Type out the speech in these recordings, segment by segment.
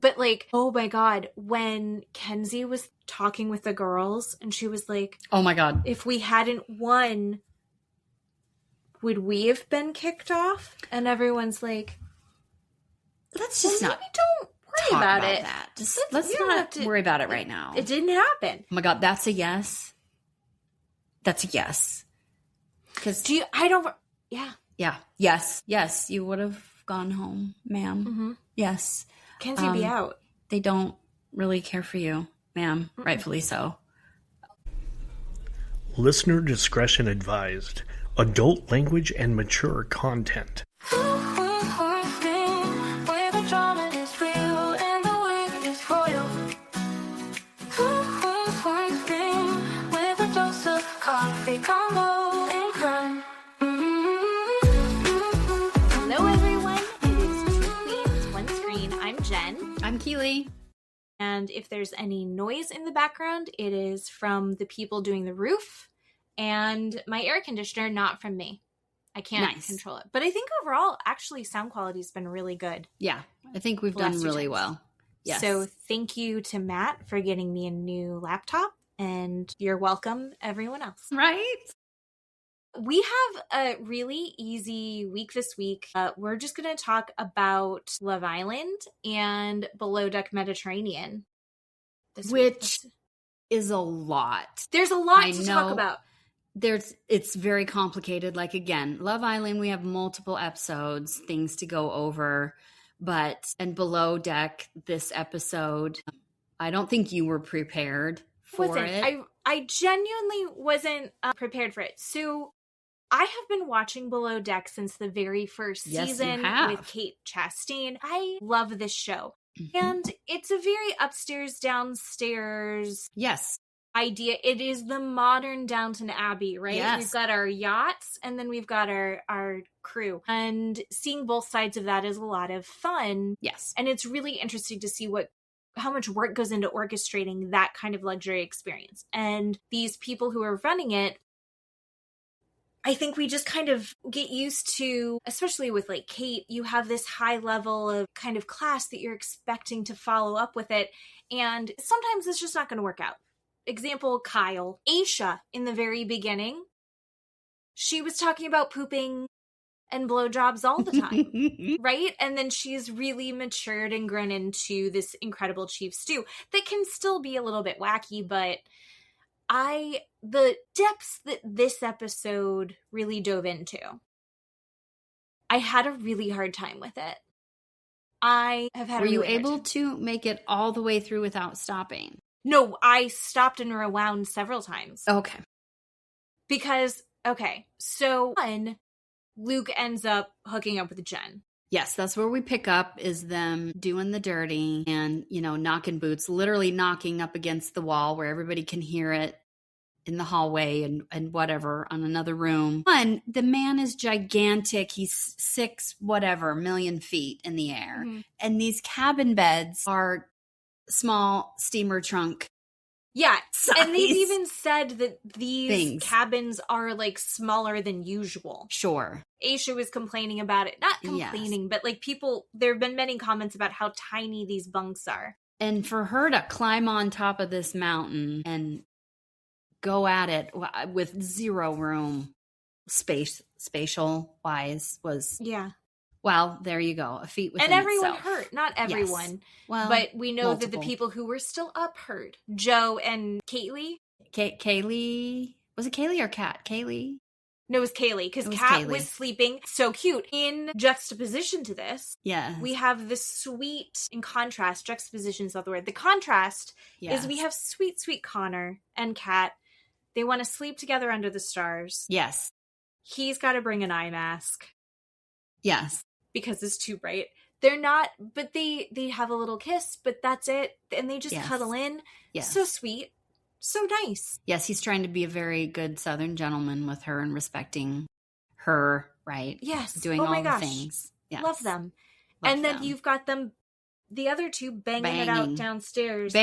But like, oh my God, when Kenzie was talking with the girls and she was like, oh my God, if we hadn't won, would we have been kicked off? And everyone's like, let's just not don't worry about it. That. Let's not worry about it right now. It didn't happen. Oh my God, that's a yes. That's a yes. Because yes, you would have gone home, ma'am. Mm-hmm. Yes. Kenzie be out. They don't really care for you, ma'am. Mm-mm. Rightfully so. Listener discretion advised. Adult language and mature content. I'm Keeley. And if there's any noise in the background, it is from the people doing the roof and my air conditioner, not from me. I can't control it. But I think overall, actually, sound quality has been really good. Yeah, I think we've done really well. Yes. So thank you to Matt for getting me a new laptop. And you're welcome, everyone else. Right? We have a really easy week this week. We're just going to talk about Love Island and Below Deck Mediterranean. Which is a lot. There's a lot to talk about. It's very complicated. Like, again, Love Island, we have multiple episodes, things to go over. And Below Deck, this episode, I don't think you were prepared for it. I genuinely wasn't prepared for it. So I have been watching Below Deck since the very first season with Kate Chastain. I love this show. Mm-hmm. And it's a very upstairs, downstairs idea. It is the modern Downton Abbey, right? Yes. We've got our yachts and then we've got our crew. And seeing both sides of that is a lot of fun. Yes. And it's really interesting to see how much work goes into orchestrating that kind of luxury experience. And these people who are running it, I think we just kind of get used to, especially with like Kate, you have this high level of kind of class that you're expecting to follow up with it. And sometimes it's just not going to work out. Example, Kyle. Aisha, in the very beginning, she was talking about pooping and blowjobs all the time, right? And then she's really matured and grown into this incredible chief stew that can still be a little bit wacky, but the depths that this episode really dove into, I had a really hard time with it. I have had. Were you able to make it all the way through without stopping? No, I stopped and rewound several times. Okay. Because, so one, Luke ends up hooking up with Jen. Yes, that's where we pick up, is them doing the dirty and, knocking boots, literally knocking up against the wall where everybody can hear it in the hallway and whatever on another room. One, the man is gigantic. He's 6 million feet in the air. Mm-hmm. And these cabin beds are small steamer trunk. Yeah, size. And they've even said that these cabins are like smaller than usual. Sure. Aisha was complaining about it. Not complaining, but like there have been many comments about how tiny these bunks are. And for her to climb on top of this mountain and go at it with zero room spatial wise was... Yeah. Well, there you go. A feat within itself. And everyone itself. hurt. Not everyone. Yes. Well, but we know that the people who were still up hurt. Joe and Kaylee. Kaylee. Was it Kaylee or Kat? Kaylee? No, it was Kaylee. Because Kat was sleeping. So cute. In juxtaposition to this, we have this sweet, in contrast, juxtaposition is not the word. The contrast is we have sweet, sweet Connor and Kat. They want to sleep together under the stars. Yes. He's got to bring an eye mask. Yes. Because it's too bright. They're not, but they have a little kiss, but that's it. And they just cuddle in. Yes. So sweet. So nice. Yes, he's trying to be a very good Southern gentleman with her and respecting her, right? Yes. Doing all the things. Yes. Love them. And then you've got them, the other two banging it out downstairs.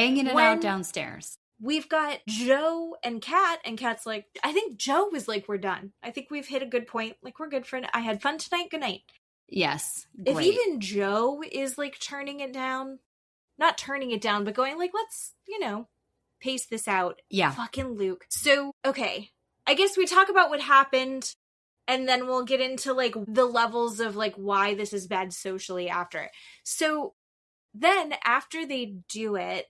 We've got Joe and Kat, and Kat's like, I think Joe was like, we're done. I think we've hit a good point. Like, we're good for it. I had fun tonight. Good night. Yes. Great. If even Joe is like turning it down, not turning it down, but going like, let's, pace this out. Yeah. Fucking Luke. So, okay. I guess we talk about what happened, and then we'll get into, like, the levels of, like, why this is bad socially after. So then after they do it,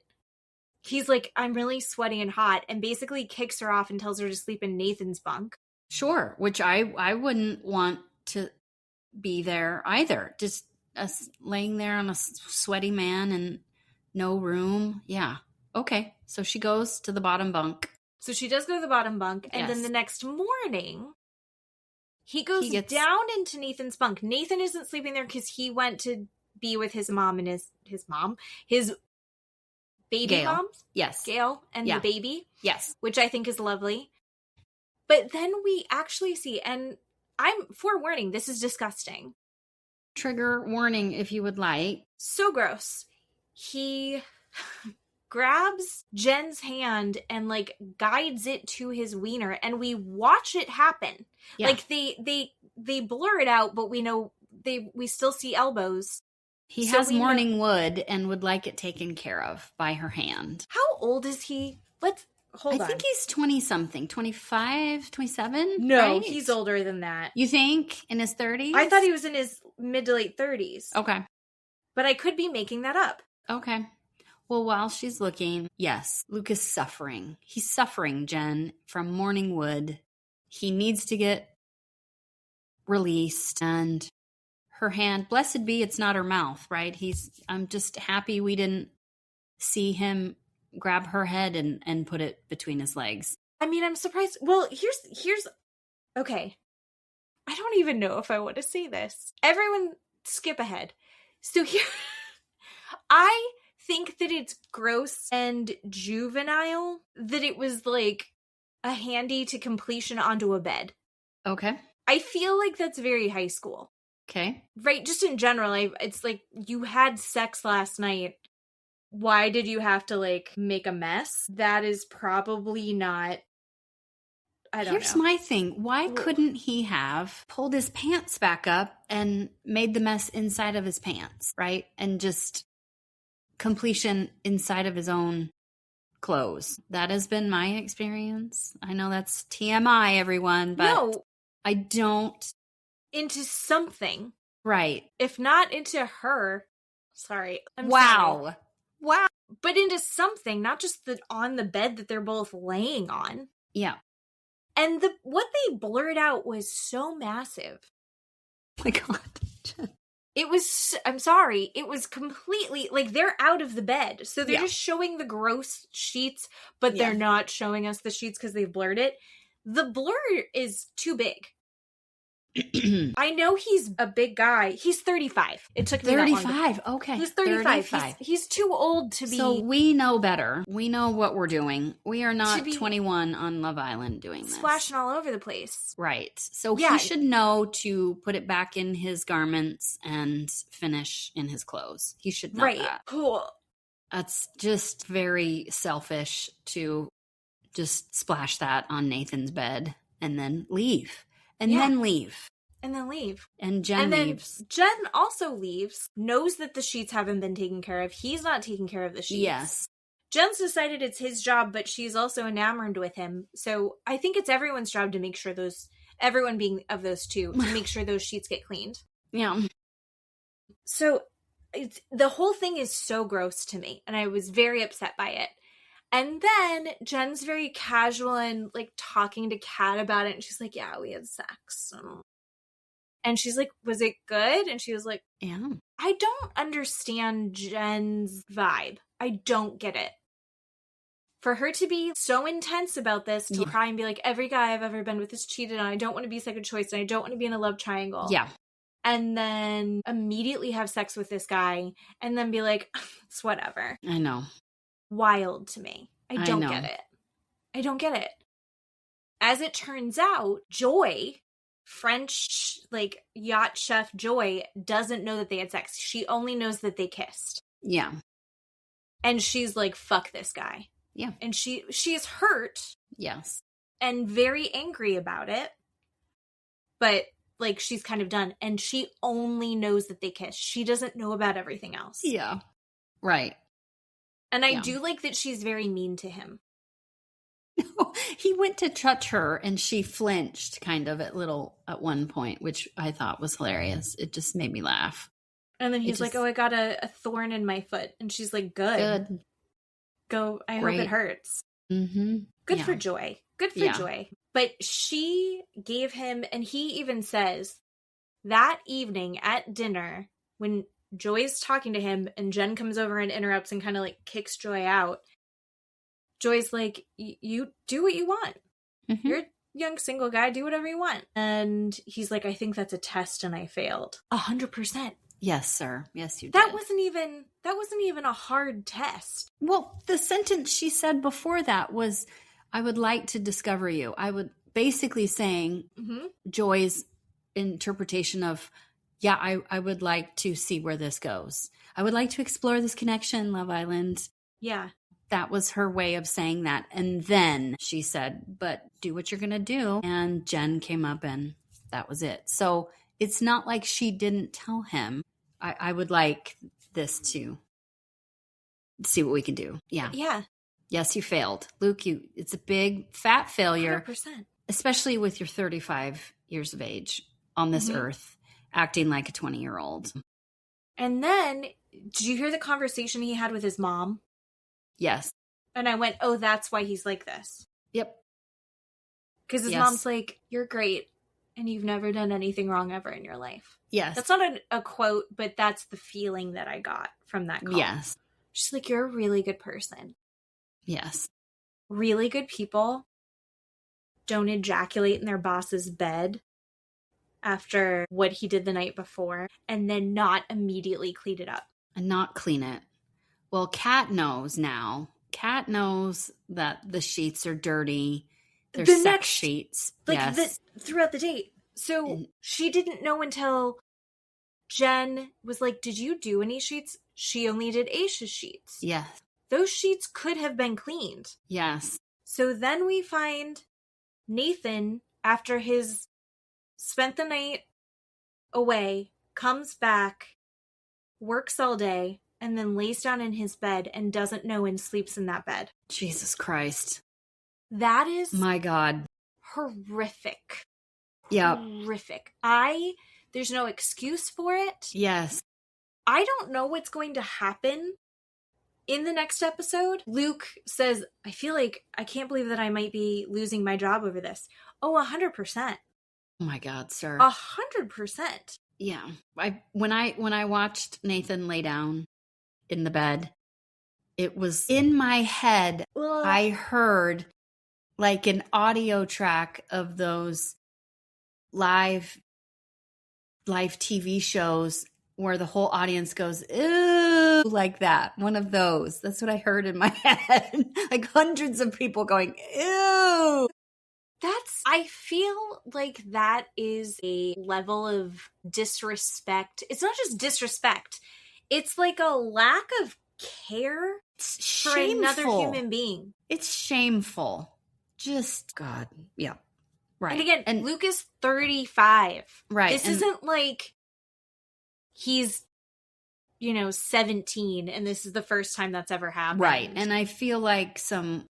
he's like, I'm really sweaty and hot, and basically kicks her off and tells her to sleep in Nathan's bunk. Sure, which I wouldn't want to be there either. Just us laying there on a sweaty man and no room. Yeah. Okay. So she goes to the bottom bunk. So she does go to the bottom bunk, and then the next morning, he goes down into Nathan's bunk. Nathan isn't sleeping there because he went to be with his mom and his baby Gail. moms. Yes. Gail and the baby. Yes. Which I think is lovely. But then we actually see, and I'm forewarning, this is disgusting. Trigger warning if you would like. So gross. He grabs Jen's hand and, like, guides it to his wiener, and we watch it happen. Yeah. Like, they blur it out, but we know we still see elbows. He has morning wood and would like it taken care of by her hand. How old is he? Hold on. I think he's 20-something. 25, 27? No, right? He's older than that. You think? In his 30s? I thought he was in his mid to late 30s. Okay. But I could be making that up. Okay. Well, while she's looking, yes, Luke is suffering. He's suffering, Jen, from morning wood. He needs to get released, and her hand, blessed be it's not her mouth, right? I'm just happy we didn't see him grab her head and put it between his legs. I mean, I'm surprised. Well, here's okay. I don't even know if I want to say this. Everyone skip ahead. So here, I think that it's gross and juvenile that it was like a handy to completion onto a bed. Okay. I feel like that's very high school. Okay. Right, just in general, it's like, you had sex last night. Why did you have to, like, make a mess? That is probably not, I don't know. Here's my thing. Why couldn't he have pulled his pants back up and made the mess inside of his pants, right? And just completion inside of his own clothes. That has been my experience. I know that's TMI, everyone, but no. I don't. Into something. Right. If not into her. Sorry. Wow. Sorry. Wow. But into something, not just on the bed that they're both laying on. Yeah. And what they blurred out was so massive. Oh my God. It was, I'm sorry, it was completely, like, they're out of the bed. So they're just showing the gross sheets, but they're not showing us the sheets because they've blurred it. The blur is too big. I know he's a big guy. He's 35. It took me 35. That long to... Okay. He's 35. He's too old to be... So we know better. We know what we're doing. We are not 21 on Love Island doing this. Splashing all over the place. Right. So he should know to put it back in his garments and finish in his clothes. He should know that. Cool. That's just very selfish to just splash that on Nathan's bed and then leave. And then leave. And then leave. And Jen leaves. Jen also leaves, knows that the sheets haven't been taken care of. He's not taking care of the sheets. Yes. Jen's decided it's his job, but she's also enamored with him. So I think it's everyone's job to make sure everyone being of those two, to make sure those sheets get cleaned. Yeah. So the whole thing is so gross to me, and I was very upset by it. And then Jen's very casual and, like, talking to Kat about it. And she's like, yeah, we had sex. And she's like, was it good? And she was like, yeah. I don't understand Jen's vibe. I don't get it. For her to be so intense about this, to cry and be like, every guy I've ever been with is cheated on. I don't want to be second choice. And I don't want to be in a love triangle. Yeah. And then immediately have sex with this guy. And then be like, it's whatever. I know. Wild to me. I don't get it. I don't get it. As it turns out, Joy, French, like, yacht chef Joy, doesn't know that they had sex. She only knows that they kissed. Yeah. And she's like, fuck this guy. Yeah. And she's hurt. Yes. And very angry about it. But, like, she's kind of done. And she only knows that they kissed. She doesn't know about everything else. Yeah. Right. And I do like that she's very mean to him. He went to touch her and she flinched kind of at one point, which I thought was hilarious. It just made me laugh. And then he's like, oh, I got a thorn in my foot. And she's like, good. Go. I hope it hurts. Mm-hmm. Good for Joy. Good for Joy. But she gave him, and he even says that evening at dinner when Joy's talking to him and Jen comes over and interrupts and kind of like kicks Joy out. Joy's like, you do what you want. Mm-hmm. You're a young single guy. Do whatever you want. And he's like, I think that's a test and I failed. 100%. Yes, sir. Yes, you did. That wasn't even a hard test. Well, the sentence she said before that was, I would like to discover you. I would basically saying Joy's interpretation of, I would like to see where this goes. I would like to explore this connection, Love Island. Yeah. That was her way of saying that. And then she said, but do what you're going to do. And Jen came up and that was it. So it's not like she didn't tell him, I would like this to see what we can do. Yeah. Yeah. Yes, you failed. Luke, it's a big fat failure. 100%. Especially with your 35 years of age on this earth, acting like a 20-year-old. And then, did you hear the conversation he had with his mom? Yes. And I went, oh, that's why he's like this. Yep. Because his mom's like, you're great, and you've never done anything wrong ever in your life. Yes. That's not a quote, but that's the feeling that I got from that call. Yes. She's like, you're a really good person. Yes. Really good people don't ejaculate in their boss's bed after what he did the night before and then not immediately clean it up. And not clean it. Well, Kat knows now. Kat knows that the sheets are dirty. They're sex sheets. Like throughout the date. So she didn't know until Jen was like, did you do any sheets? She only did Aisha's sheets. Yes. Those sheets could have been cleaned. Yes. So then we find Nathan, after his spent the night away, comes back, works all day, and then lays down in his bed and doesn't know and sleeps in that bed. Jesus Christ. That is... my God. Horrific. Yeah. Horrific. There's no excuse for it. Yes. I don't know what's going to happen in the next episode. Luke says, I feel like I can't believe that I might be losing my job over this. Oh, 100%. Oh my God, sir. 100%. Yeah. When I watched Nathan lay down in the bed, it was in my head. Ugh. I heard like an audio track of those live TV shows where the whole audience goes, ew, like that. One of those. That's what I heard in my head. Like hundreds of people going, ew. I feel like that is a level of disrespect. It's not just disrespect. It's like a lack of care for another human being. It's shameful. Just, God. Yeah. Right. And again, and Luke is 35. Right. This isn't like he's, 17 and this is the first time that's ever happened. Right. And I feel like some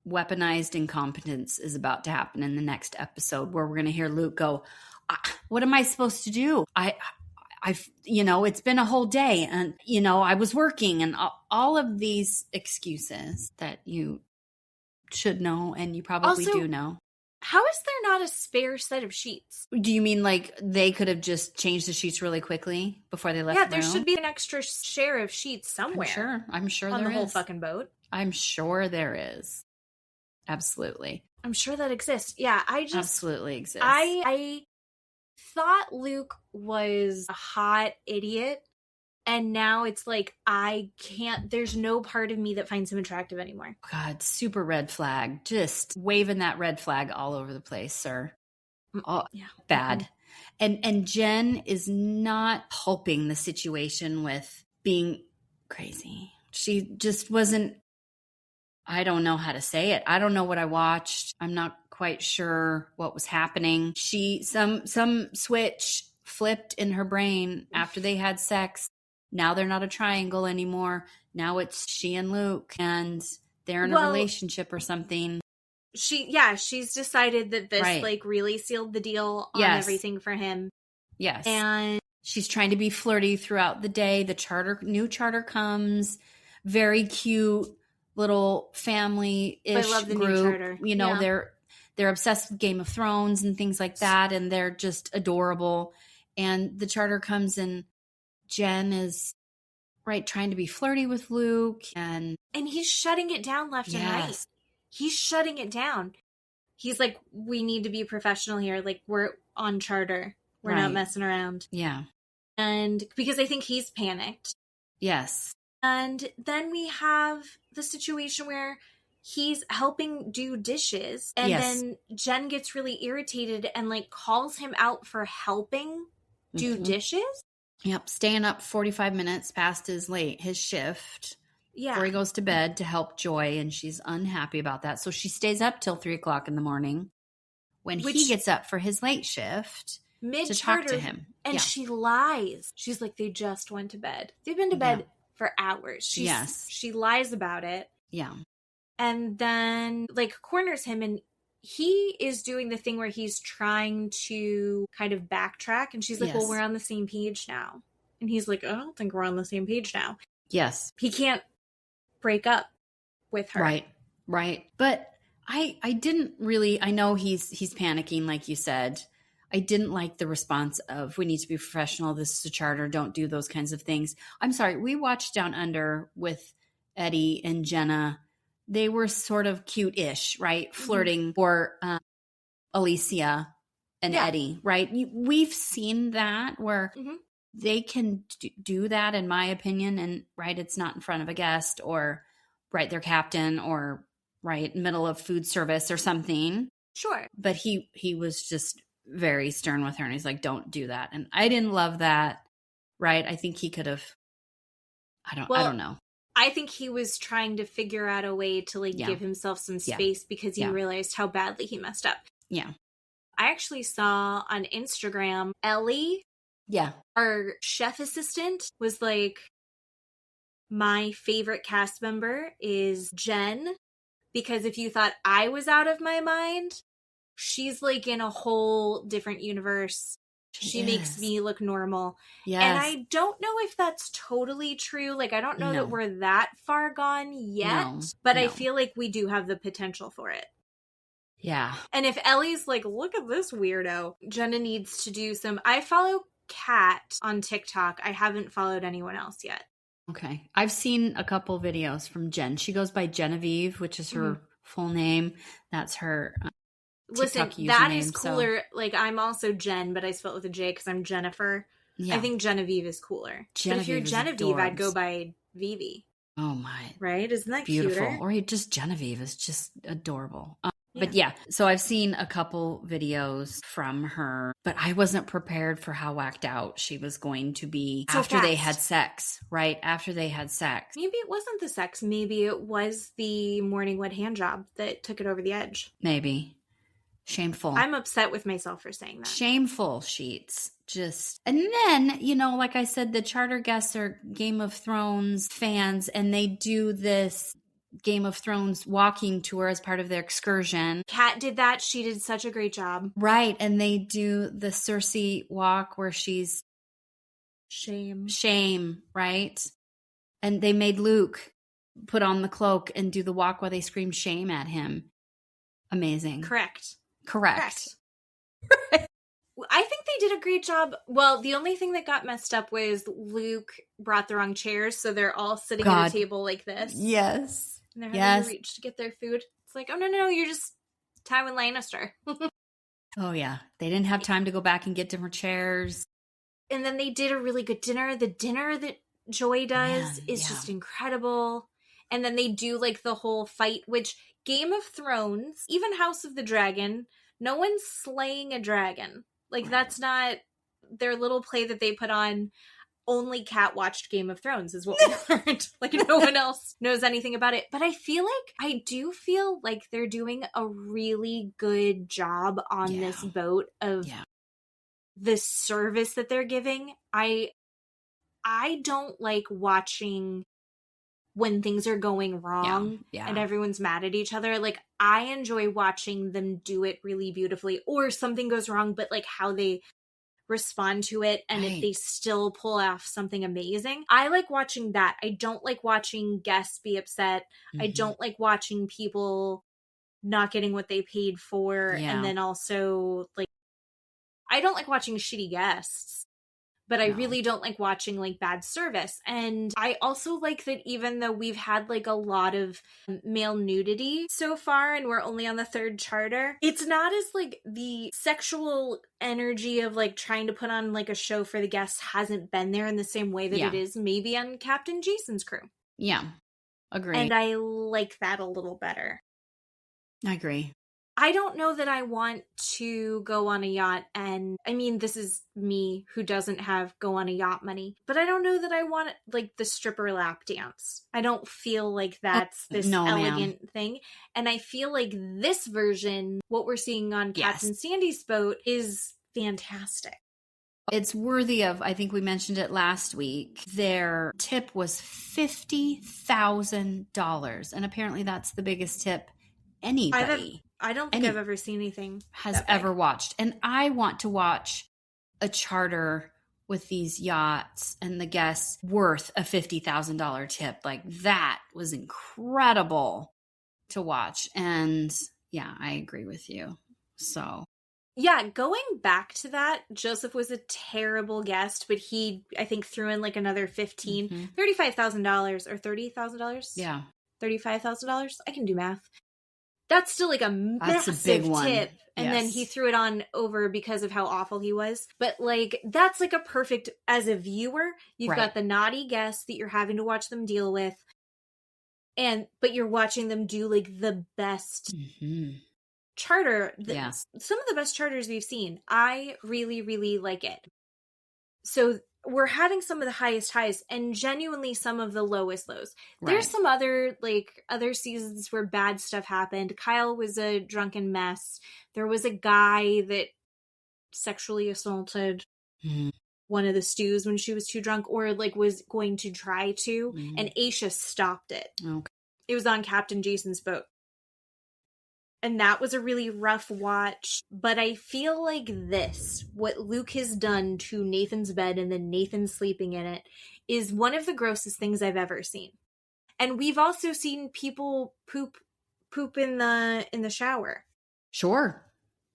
weaponized incompetence is about to happen in the next episode where we're going to hear Luke go, what am I supposed to do? I've it's been a whole day and, I was working and all of these excuses that you should know and you probably do know. How is there not a spare set of sheets? Do you mean like they could have just changed the sheets really quickly before they left the room? Yeah, there should be an extra share of sheets somewhere. I'm sure on there the whole is. Fucking boat. I'm sure there is. Absolutely. I'm sure that exists. Yeah, absolutely exists. I thought Luke was a hot idiot, and now it's like there's no part of me that finds him attractive anymore. God, super red flag. Just waving that red flag all over the place, sir. Oh, yeah. Bad. And Jen is not helping the situation with being crazy. She just wasn't, I don't know how to say it. I don't know what I watched. I'm not quite sure what was happening. Some switch flipped in her brain after they had sex. Now they're not a triangle anymore. now it's she and Luke, and they're in a relationship or something. She's decided that this like really sealed the deal on everything for him. Yes. And she's trying to be flirty throughout the day. The new charter comes. Very cute little family-ish I love the group. New charter. You know, they're obsessed with Game of Thrones and things like that, and they're just adorable. And the charter comes, and Jen is trying to be flirty with Luke, and he's shutting it down left and right. He's shutting it down. He's like, we need to be professional here. Like, we're on charter. We're not messing around. Yeah. And because I think he's panicked. Yes. And then we have the situation where he's helping do dishes. And then Jen gets really irritated and like calls him out for helping do dishes. Yep. Staying up 45 minutes past his shift. Yeah. Before he goes to bed to help Joy. And she's unhappy about that. So she stays up till 3:00 in the morning when he gets up for his late shift to talk to him. And she lies. She's like, they just went to bed. They've been to bed for hours. She lies about it. Yeah. And then like corners him, and he is doing the thing where he's trying to kind of backtrack. And she's like, well, we're on the same page now. And he's like, I don't think we're on the same page now. Yes. He can't break up with her. Right. But I didn't really, I know he's panicking, like you said. I didn't like the response of, we need to be professional. This is a charter. Don't do those kinds of things. I'm sorry. We watched Down Under with Eddie and Jenna. They were sort of cute-ish, right? Flirting for Alicia and Eddie, right? We've seen that where they can do that, in my opinion. And it's not in front of a guest or their captain or middle of food service or something. Sure. But he was just very stern with her, and he's like, don't do that. And I didn't love that. I think he could have, I don't know. I think he was trying to figure out a way to give himself some space because he realized how badly he messed up. Yeah. I actually saw on Instagram, Ellie, our chef assistant, was like, my favorite cast member is Jen, because if you thought I was out of my mind, she's like in a whole different universe. She makes me look normal. Yes. And I don't know if that's totally true. Like, I don't know that we're that far gone yet, but I feel like we do have the potential for it. Yeah. And if Ellie's like, look at this weirdo, Jenna needs to do some. I follow Kat on TikTok. I haven't followed anyone else yet. Okay. I've seen a couple videos from Jen. She goes by Genevieve, which is her full name. That's her TikTok Listen, that username, is cooler. So. Like, I'm also Jen, but I spell it with a J because I'm Jennifer. Yeah. I think Genevieve is cooler. Genevieve, but if you're Genevieve, I'd go by Vivi. Oh my. Right? Isn't that beautiful? Cuter? Or just Genevieve is just adorable. But so I've seen a couple videos from her, but I wasn't prepared for how whacked out she was going to be after they had sex, right? After they had sex. Maybe it wasn't the sex. Maybe it was the morning wet hand job that took it over the edge. Maybe. Shameful. I'm upset with myself for saying that. Shameful, Sheets. And then, like I said, the charter guests are Game of Thrones fans, and they do this Game of Thrones walking tour as part of their excursion. Kat did that. She did such a great job. Right. And they do the Cersei walk where she's shame, right? And they made Luke put on the cloak and do the walk while they scream shame at him. Amazing. Correct. I think they did a great job. Well, the only thing that got messed up was Luke brought the wrong chairs, so they're all sitting at a table like this. Yes. And they're having to reach to get their food. It's like, oh, no, you're just Tywin Lannister. Oh, yeah. They didn't have time to go back and get different chairs. And then they did a really good dinner. The dinner that Joy does is just incredible. And then they do like the whole fight, which Game of Thrones, even House of the Dragon, no one's slaying a dragon. Like, that's not their little play that they put on. Only Kat watched Game of Thrones is what we learned. Like, no one else knows anything about it. But I do feel like they're doing a really good job on this boat of the service that they're giving. I don't like watching when things are going wrong and everyone's mad at each other. Like, I enjoy watching them do it really beautifully, or something goes wrong, but like how they respond to it, and if they still pull off something amazing. I like watching that. I don't like watching guests be upset. I don't like watching people not getting what they paid for. And then also, like, I don't like watching shitty guests, but I really don't like watching like bad service. And I also like that even though we've had like a lot of male nudity so far and we're only on the 3rd charter, it's not as like the sexual energy of like trying to put on like a show for the guests hasn't been there in the same way that it is maybe on Captain Jason's crew. Yeah. Agree. And I like that a little better. I agree. I don't know that I want to go on a yacht, and I mean, this is me who doesn't have go on a yacht money, but I don't know that I want like the stripper lap dance. I don't feel like that's this elegant thing. And I feel like this version, what we're seeing on Captain Sandy's boat, is fantastic. It's worthy of, I think we mentioned it last week, their tip was $50,000. And apparently that's the biggest tip anybody I don't think I've ever seen anything has ever watched. And I want to watch a charter with these yachts and the guests worth a $50,000 tip. Like, that was incredible to watch. And yeah, I agree with you. So yeah, going back to that, Joseph was a terrible guest, but he, I think, threw in like another $35,000 or $30,000. Yeah. $35,000. I can do math. That's still like a massive big tip. And then he threw it on over because of how awful he was. But like, that's like a perfect, as a viewer, you've got the naughty guests that you're having to watch them deal with. But you're watching them do like the best charter. Some of the best charters we've seen. I really, really like it. So we're having some of the highest highs and genuinely some of the lowest lows. There's some other seasons where bad stuff happened. Kyle was a drunken mess. There was a guy that sexually assaulted one of the stews when she was too drunk, or like was going to try to, and Aisha stopped it. Okay. It was on Captain Jason's boat. And that was a really rough watch. But I feel like what Luke has done to Nathan's bed and then Nathan sleeping in it, is one of the grossest things I've ever seen. And we've also seen people poop in the shower. Sure.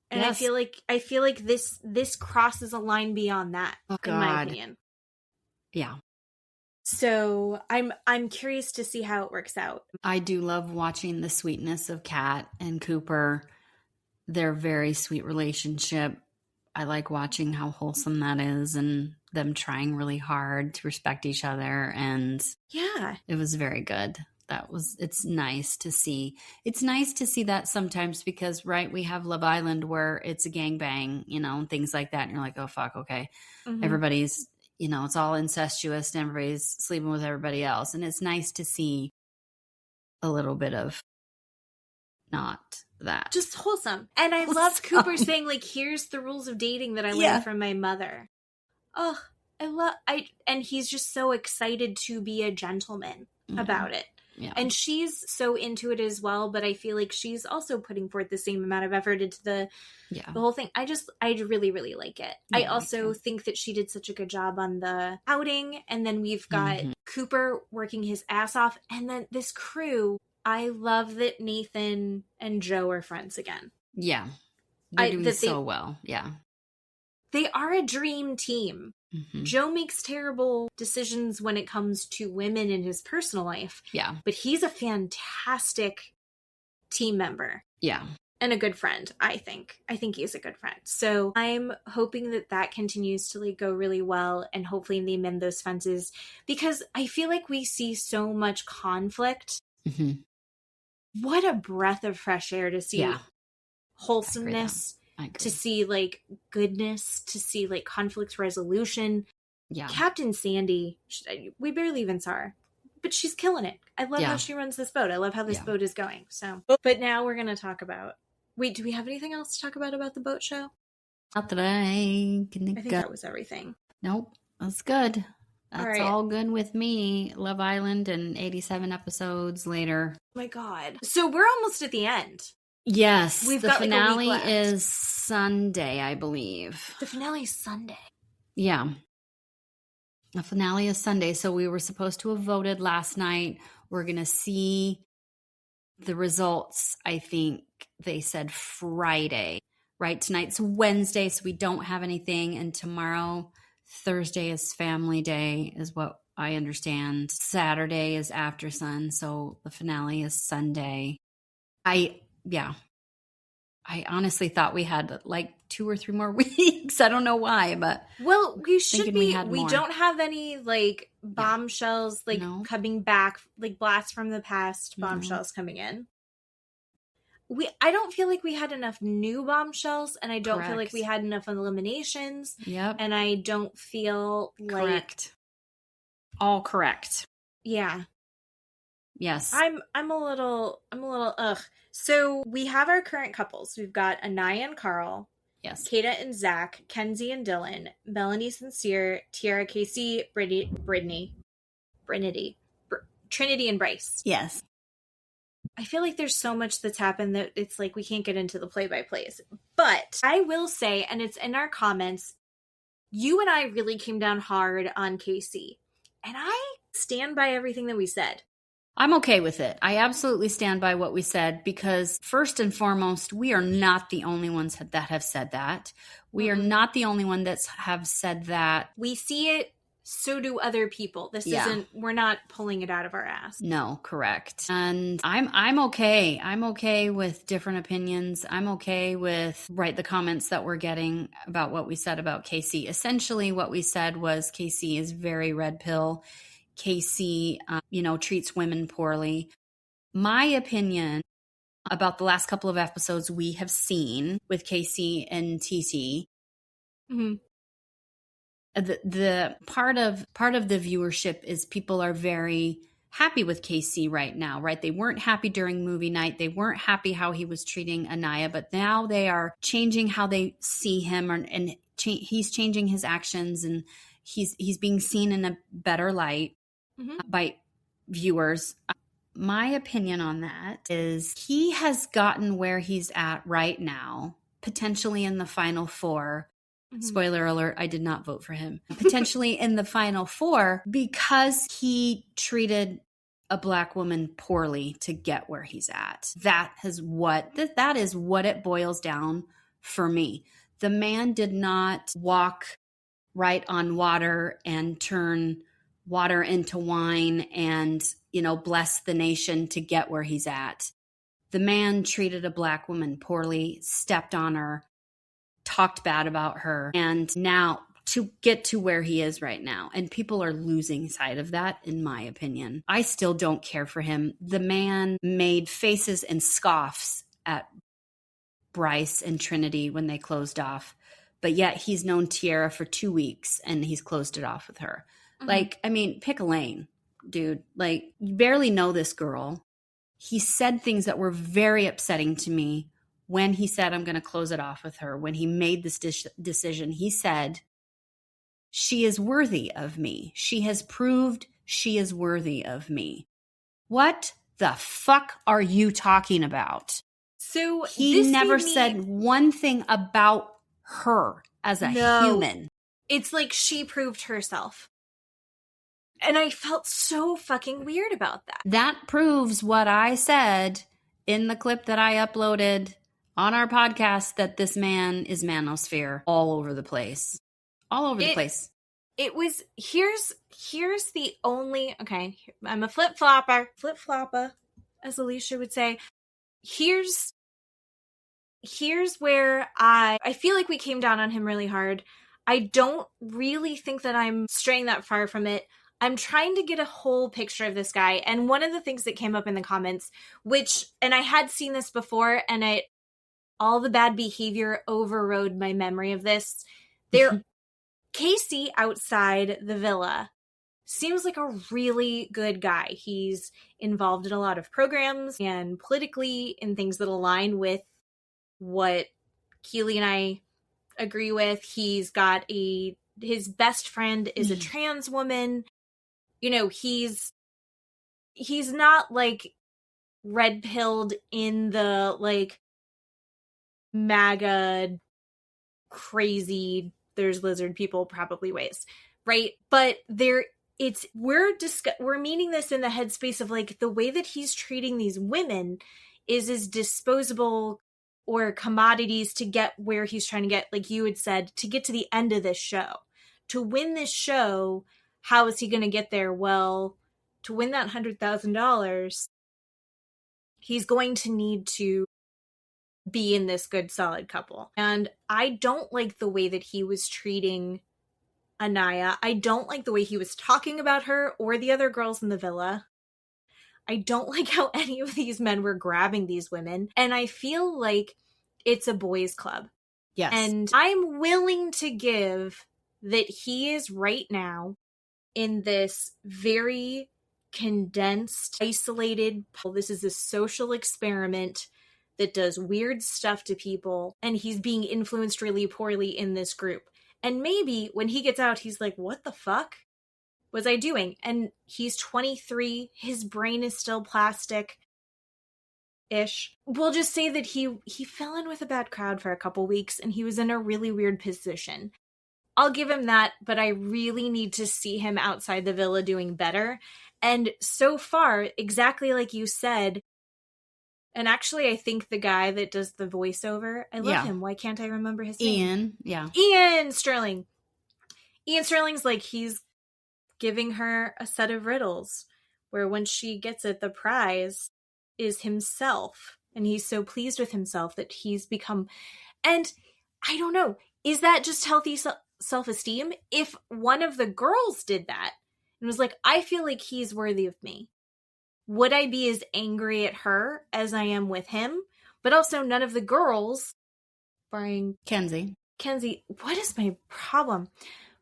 And I feel like this crosses a line beyond that, in my opinion. Yeah. So I'm curious to see how it works out. I do love watching the sweetness of Kat and Cooper. Their very sweet relationship. I like watching how wholesome that is and them trying really hard to respect each other. And yeah, it was very good. It's nice to see. It's nice to see that sometimes because, we have Love Island where it's a gangbang, and things like that. And you're like, oh, fuck, okay. Everybody's, it's all incestuous and everybody's sleeping with everybody else. And it's nice to see a little bit of not that. Just wholesome. And I love Cooper saying, like, here's the rules of dating that I learned from my mother. Oh, and he's just so excited to be a gentleman about it. Yeah. And she's so into it as well, but I feel like she's also putting forth the same amount of effort into the whole thing. I really, really like it. Yeah, I also think that she did such a good job on the outing. And then we've got Cooper working his ass off. And then this crew, I love that Nathan and Joe are friends again. Yeah. They're doing so well. Yeah. They are a dream team. Joe makes terrible decisions when it comes to women in his personal life. Yeah. But he's a fantastic team member. Yeah. And a good friend, I think. I think he's a good friend. So I'm hoping that continues to go really well, and hopefully they mend those fences, because I feel like we see so much conflict. What a breath of fresh air to see wholesomeness. I agree. To see goodness, to see conflict resolution. Yeah. Captain Sandy, we barely even saw her, but she's killing it. I love how she runs this boat. I love how this boat is going. So, but now we're going to talk about, do we have anything else to talk about the boat show? Not that I can think that was everything. Nope. That's good. That's all good with me. Love Island and 87 episodes later. Oh my God. So we're almost at the end. Yes. We've the got finale like a week left. is Sunday, I believe. The finale is Sunday. Yeah. The finale is Sunday. So we were supposed to have voted last night. We're going to see the results, I think they said Friday. Right? Tonight's Wednesday, so we don't have anything. And tomorrow, Thursday, is family day, is what I understand. Saturday is after sun, so the finale is Sunday. I honestly thought we had like 2 or 3 more weeks. I don't know why, but well, we should be. We more. don't have any like bombshells coming back, like blasts from the past bombshells coming in. I don't feel like we had enough new bombshells, and I don't feel like we had enough eliminations. Yep. And I don't feel like all correct. Yeah. Yes. I'm a little ugh. So we have our current couples. We've got Anaya and Carl. Yes. Kayda and Zach, Kenzie and Dylan, Melanie Sincere, Tiara Casey, Trinity and Bryce. Yes. I feel like there's so much that's happened that it's like we can't get into the play-by-plays. But I will say, and it's in our comments, you and I really came down hard on Casey. And I stand by everything that we said. I'm okay with it. I absolutely stand by what we said because first and foremost, we are not the only ones that have said that. We are not the only one that have said that. We see it. So do other people. This isn't, we're not pulling it out of our ass. No, correct. And I'm okay. I'm okay with different opinions. I'm okay with the comments that we're getting about what we said about Casey. Essentially what we said was Casey is very red pill. Casey, treats women poorly. My opinion about the last couple of episodes we have seen with Casey and TT, the part of the viewership is people are very happy with Casey right now, right? They weren't happy during movie night. They weren't happy how he was treating Anaya, but now they are changing how they see him, and he's changing his actions, and he's being seen in a better light by viewers. My opinion on that is he has gotten where he's at right now, potentially in the final 4. Spoiler alert, I did not vote for him. Potentially in the final 4 because he treated a Black woman poorly to get where he's at. That is what it boils down for me. The man did not walk right on water and turn water into wine and, bless the nation to get where he's at. The man treated a Black woman poorly, stepped on her, talked bad about her, and now to get to where he is right now. And people are losing sight of that, in my opinion. I still don't care for him. The man made faces and scoffs at Bryce and Trinity when they closed off, but yet he's known Tiara for 2 weeks and he's closed it off with her. Pick a lane, dude. You barely know this girl. He said things that were very upsetting to me. When he said, I'm going to close it off with her, when he made this decision, he said, she is worthy of me. She has proved she is worthy of me. What the fuck are you talking about? So he never said one thing about her as a human. It's like she proved herself. And I felt so fucking weird about that. That proves what I said in the clip that I uploaded on our podcast, that this man is manosphere all over the place. All over the place. It was, here's the only, okay, I'm a flip-flopper, as Alicia would say. Here's where I feel like we came down on him really hard. I don't really think that I'm straying that far from it. I'm trying to get a whole picture of this guy. And one of the things that came up in the comments, and I had seen this before, and all the bad behavior overrode my memory of this. Casey outside the villa seems like a really good guy. He's involved in a lot of programs and politically in things that align with what Keeley and I agree with. He's got a his best friend is a trans woman. You know, he's not like red pilled in the like MAGA crazy there's lizard people probably ways, right? But we're meaning this in the headspace of like the way that he's treating these women is as disposable or commodities to get where he's trying to get, like you had said, to get to the end of this show. To win this show, how is he going to get there? Well, to win that $100,000, he's going to need to be in this good, solid couple. And I don't like the way that he was treating Anaya. I don't like the way he was talking about her or the other girls in the villa. I don't like how any of these men were grabbing these women. And I feel like it's a boys' club. Yes. And I'm willing to give that he is right now in this very condensed, isolated, this is a social experiment that does weird stuff to people, and he's being influenced really poorly in this group. And maybe when he gets out, he's like, what the fuck was I doing? And he's 23, his brain is still plastic-ish. We'll just say that he fell in with a bad crowd for a couple weeks, and he was in a really weird position. I'll give him that, but I really need to see him outside the villa doing better. And so far, exactly like you said, and actually, I think the guy that does the voiceover, I love him. Why can't I remember his name? Ian Sterling. Ian Sterling's like, he's giving her a set of riddles where when she gets it, the prize is himself. And he's so pleased with himself that he's become... And I don't know, is that just healthy self-esteem? If one of the girls did that and was like, I feel like he's worthy of me, would I be as angry at her as I am with him? But also none of the girls, barring Kenzie, what is my problem?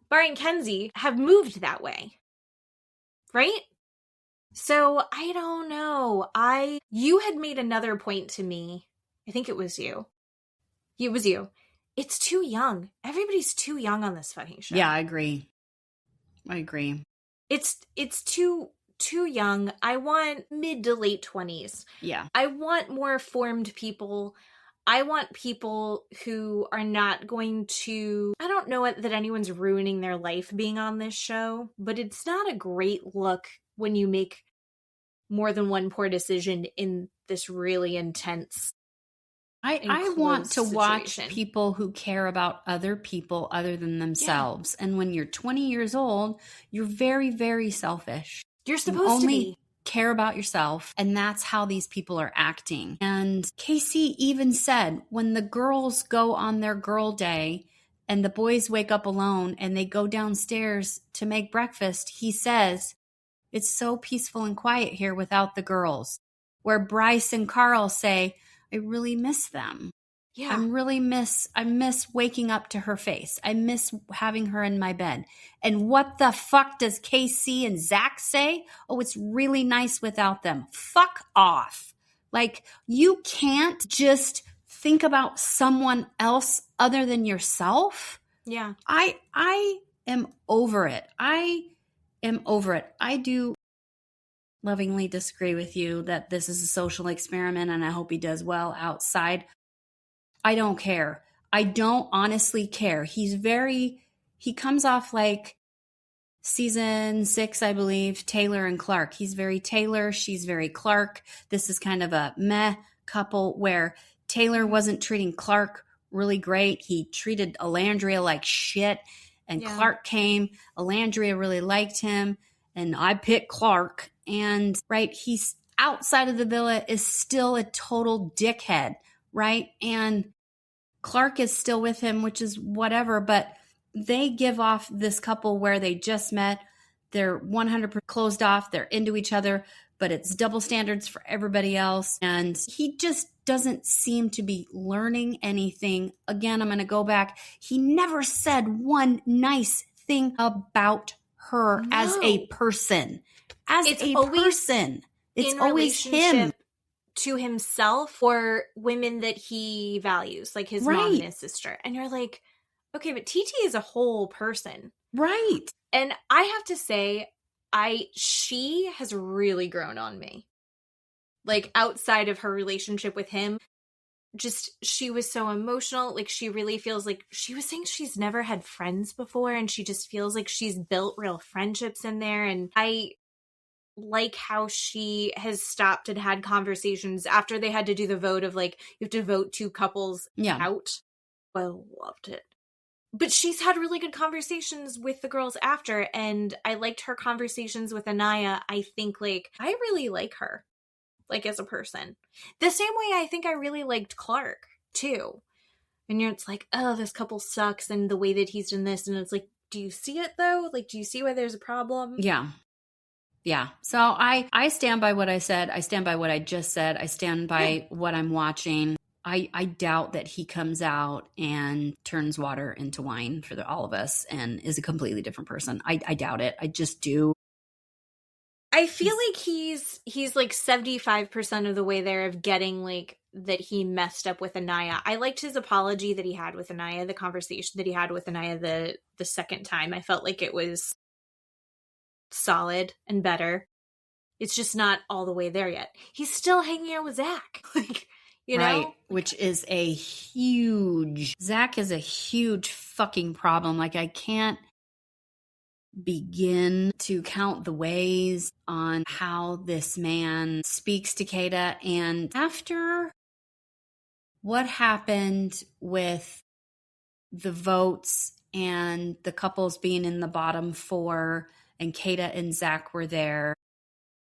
Barring Kenzie, have moved that way. Right? So I don't know. You had made another point to me. I think it was you. It was you. It's too young. Everybody's too young on this fucking show. Yeah, I agree. It's too young. I want mid to late 20s. Yeah. I want more formed people. I want people who are not going to... I don't know that anyone's ruining their life being on this show, but it's not a great look when you make more than one poor decision in this really intense... I want to watch people who care about other people other than themselves. Yeah. And when you're 20 years old, you're very, very selfish. You're supposed to be. Care about yourself, and that's how these people are acting. And Casey even said when the girls go on their girl day and the boys wake up alone and they go downstairs to make breakfast, he says, it's so peaceful and quiet here without the girls. Where Bryce and Carl say, I really miss them. Yeah. I miss waking up to her face. I miss having her in my bed. And what the fuck does KC and Zach say? Oh, it's really nice without them. Fuck off. Like, you can't just think about someone else other than yourself. Yeah. I am over it. I do lovingly disagree with you that this is a social experiment, and I hope he does well outside. I don't care. I don't honestly care. He comes off like season 6, I believe, Taylor and Clark. He's very Taylor. She's very Clark. This is kind of a meh couple where Taylor wasn't treating Clark really great. He treated Alandria like shit. And Clark came. Alandria really liked him. And I picked Clark. And, right, he's outside of the villa is still a total dickhead, right? And Clark is still with him, which is whatever, but they give off this couple where they just met. They're 100% closed off. They're into each other, but it's double standards for everybody else. And he just doesn't seem to be learning anything. Again, I'm going to go back. He never said one nice thing about her as a person. It's always him. To himself or women that he values, like his mom and his sister. And you're like, Okay, but TT is a whole person. Right. And I have to say, she has really grown on me. Like, outside of her relationship with him, just, she was so emotional. Like, she really feels like, she was saying she's never had friends before, and she just feels like she's built real friendships in there. And I like how she has stopped and had conversations after they had to do the vote of, like, you have to vote 2 couples out. I loved it. But she's had really good conversations with the girls after, and I liked her conversations with Anaya. I think, like, I really like her, like, as a person. The same way I think I really liked Clark, too. And it's like, oh, this couple sucks, and the way that he's done this, and it's like, do you see it, though? Like, do you see why there's a problem? Yeah. Yeah. So I stand by what I said. I stand by what I just said. I stand by what I'm watching. I doubt that he comes out and turns water into wine for all of us and is a completely different person. I doubt it. I just do. I feel like he's like 75% of the way there of getting, like, that he messed up with Anaya. I liked his apology that he had with Anaya, the conversation that he had with Anaya the second time. I felt like it was solid and better. It's just not all the way there yet. He's still hanging out with Zach. Like, you know? Right, which is Zach is a huge fucking problem. Like, I can't begin to count the ways on how this man speaks to Kayda. And after what happened with the votes and the couples being in the bottom 4 and Kayda and Zach were there,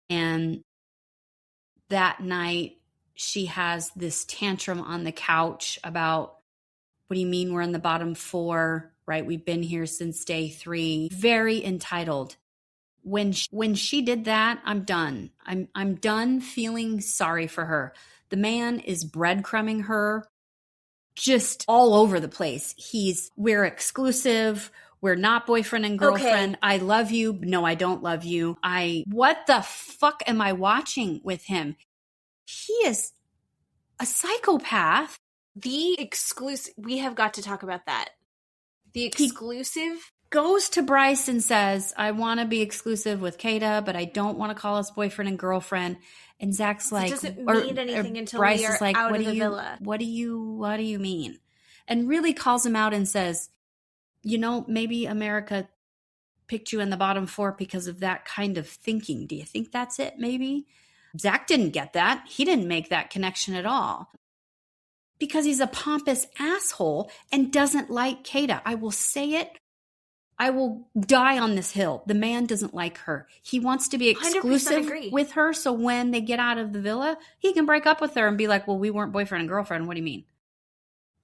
and that night she has this tantrum on the couch about, what do you mean we're in the bottom 4, right? We've been here since day 3. Very entitled. When she did that, I'm done. I'm done feeling sorry for her. The man is breadcrumbing her just all over the place. We're exclusive. We're not boyfriend and girlfriend. Okay. I love you. No, I don't love you. What the fuck am I watching with him? He is a psychopath. The exclusive, we have got to talk about that. The exclusive he goes to Bryce and says, I want to be exclusive with Kayda, but I don't want to call us boyfriend and girlfriend. And Zach's like, it doesn't mean anything until Bryce we are is like, out of the villa. What do you mean? And really calls him out and says, maybe America picked you in the bottom 4 because of that kind of thinking. Do you think that's it? Maybe Zach didn't get that. He didn't make that connection at all because he's a pompous asshole and doesn't like Kayda. I will say it. I will die on this hill. The man doesn't like her. He wants to be exclusive with her. So when they get out of the villa, he can break up with her and be like, well, we weren't boyfriend and girlfriend. What do you mean?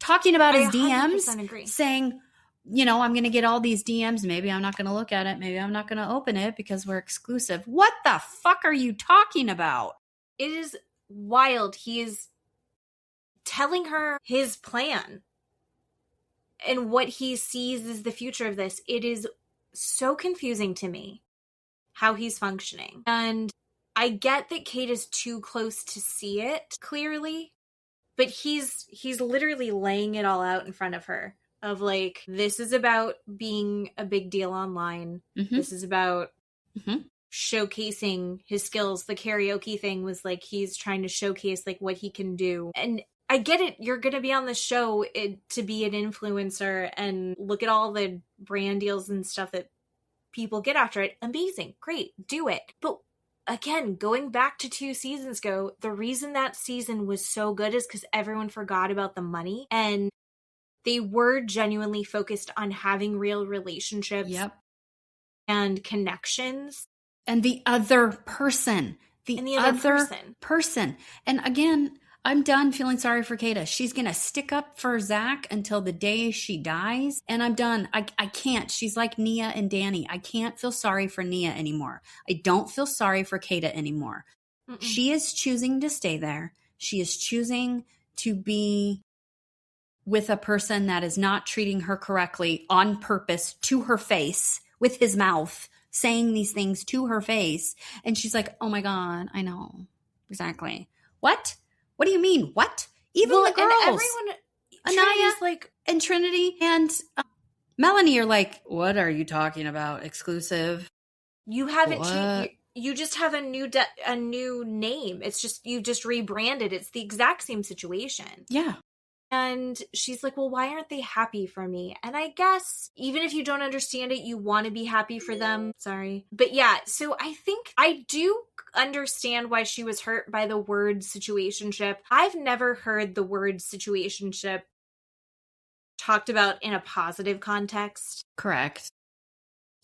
Talking about his DMs, saying, I'm going to get all these DMs. Maybe I'm not going to look at it. Maybe I'm not going to open it because we're exclusive. What the fuck are you talking about? It is wild. He is telling her his plan and what he sees as the future of this. It is so confusing to me how he's functioning. And I get that Kate is too close to see it clearly, but he's literally laying it all out in front of her of like, this is about being a big deal online. Mm-hmm. This is about showcasing his skills. The karaoke thing was like, he's trying to showcase like what he can do. And I get it. You're going to be on the show to be an influencer and look at all the brand deals and stuff that people get after it. Amazing. Great. Do it. But again, going back to 2 seasons ago, the reason that season was so good is because everyone forgot about the money and they were genuinely focused on having real relationships and connections. And the other person. The other person. And again, I'm done feeling sorry for Kayda. She's going to stick up for Zach until the day she dies. And I'm done. I can't. She's like Nia and Danny. I can't feel sorry for Nia anymore. I don't feel sorry for Kayda anymore. Mm-mm. She is choosing to stay there. She is choosing to be with a person that is not treating her correctly on purpose to her face with his mouth, saying these things to her face. And she's like, oh my God, I know. Exactly. What? What do you mean? What? Even the girls. Anaya like, and Trinity and Melanie are like, what are you talking about? Exclusive? You haven't changed. You just have a new name. It's just, you just rebranded. It's the exact same situation. Yeah. And she's like, well, why aren't they happy for me? And I guess even if you don't understand it, you want to be happy for them. Sorry. But yeah, so I think I do understand why she was hurt by the word situationship. I've never heard the word situationship talked about in a positive context. Correct.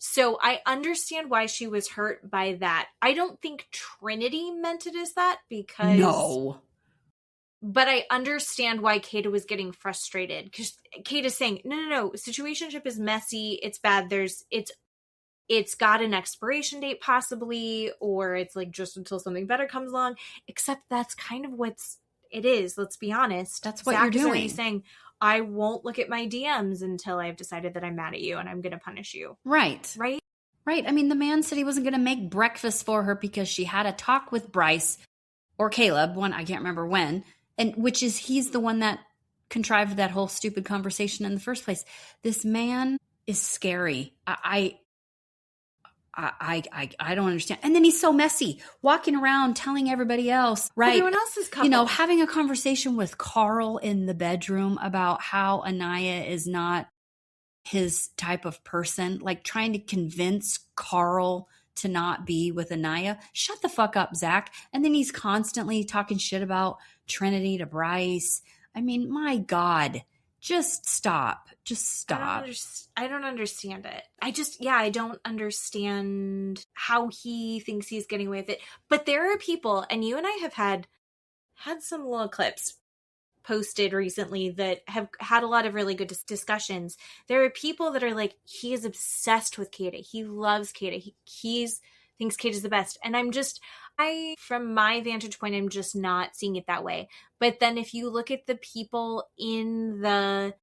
So I understand why she was hurt by that. I don't think Trinity meant it as that, because... No. But I understand why Kayda was getting frustrated, because Kayda's saying, no, situationship is messy, it's bad, it's got an expiration date possibly, or it's like just until something better comes along, except that's kind of it is, let's be honest. That's what Zach you're doing. Is already saying, I won't look at my DMs until I've decided that I'm mad at you and I'm going to punish you. Right. Right? Right. I mean, the man said he wasn't going to make breakfast for her because she had a talk with Bryce or Caleb, I can't remember when, and he's the one that contrived that whole stupid conversation in the first place. This man is scary. I don't understand. And then he's so messy, walking around telling everybody else, right? Everyone else's couple. Having a conversation with Carl in the bedroom about how Anaya is not his type of person, like trying to convince Carl to not be with Anaya. Shut the fuck up, Zach. And then he's constantly talking shit about Trinity to Bryce. I mean, my God, just stop. Just stop. I don't understand it. I don't understand how he thinks he's getting away with it. But there are people, and you and I have had some little clips posted recently that have had a lot of really good discussions. There are people that are like, he is obsessed with Kayda. He loves Kayda. He thinks Kayda's the best. And from my vantage point, I'm just not seeing it that way. But then if you look at the people in the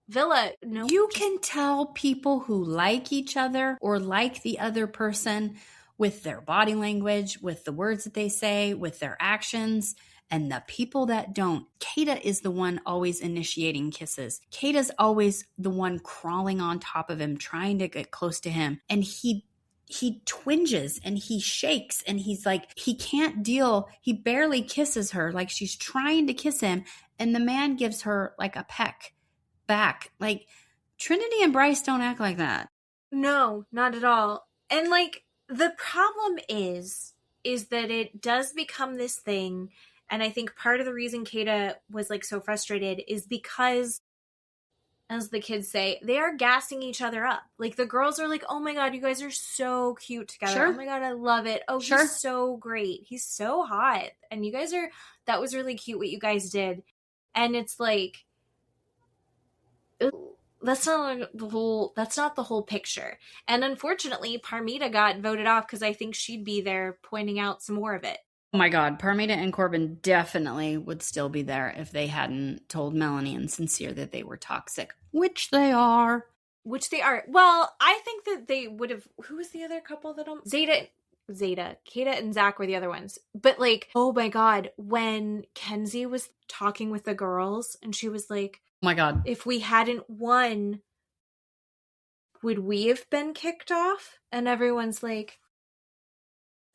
villa, you can tell people who like each other or like the other person with their body language, with the words that they say, with their actions. And the people that don't, Kayda is the one always initiating kisses. Kayda's always the one crawling on top of him, trying to get close to him. And he twinges and he shakes and he's like, he can't deal. He barely kisses her, like she's trying to kiss him. And the man gives her like a peck back. Like, Trinity and Bryce don't act like that. No, not at all. And like, the problem is that it does become this thing. And I think part of the reason Kayda was like so frustrated is because, as the kids say, they are gassing each other up. Like, the girls are like, oh my God, you guys are so cute together. Sure. Oh my God, I love it. Oh, sure. He's so great. He's so hot. And you guys that was really cute what you guys did. And it's like, that's not the whole picture. And unfortunately, Parmida got voted off because I think she'd be there pointing out some more of it. Oh my God, Parmida and Corbin definitely would still be there if they hadn't told Melanie and Sincere that they were toxic, which they are. Well, I think that they would have. Who was the other couple that Zeta, Kayda and Zach were the other ones. But like, oh my God, when Kenzie was talking with the girls and she was like, oh my God, if we hadn't won, would we have been kicked off? And everyone's like,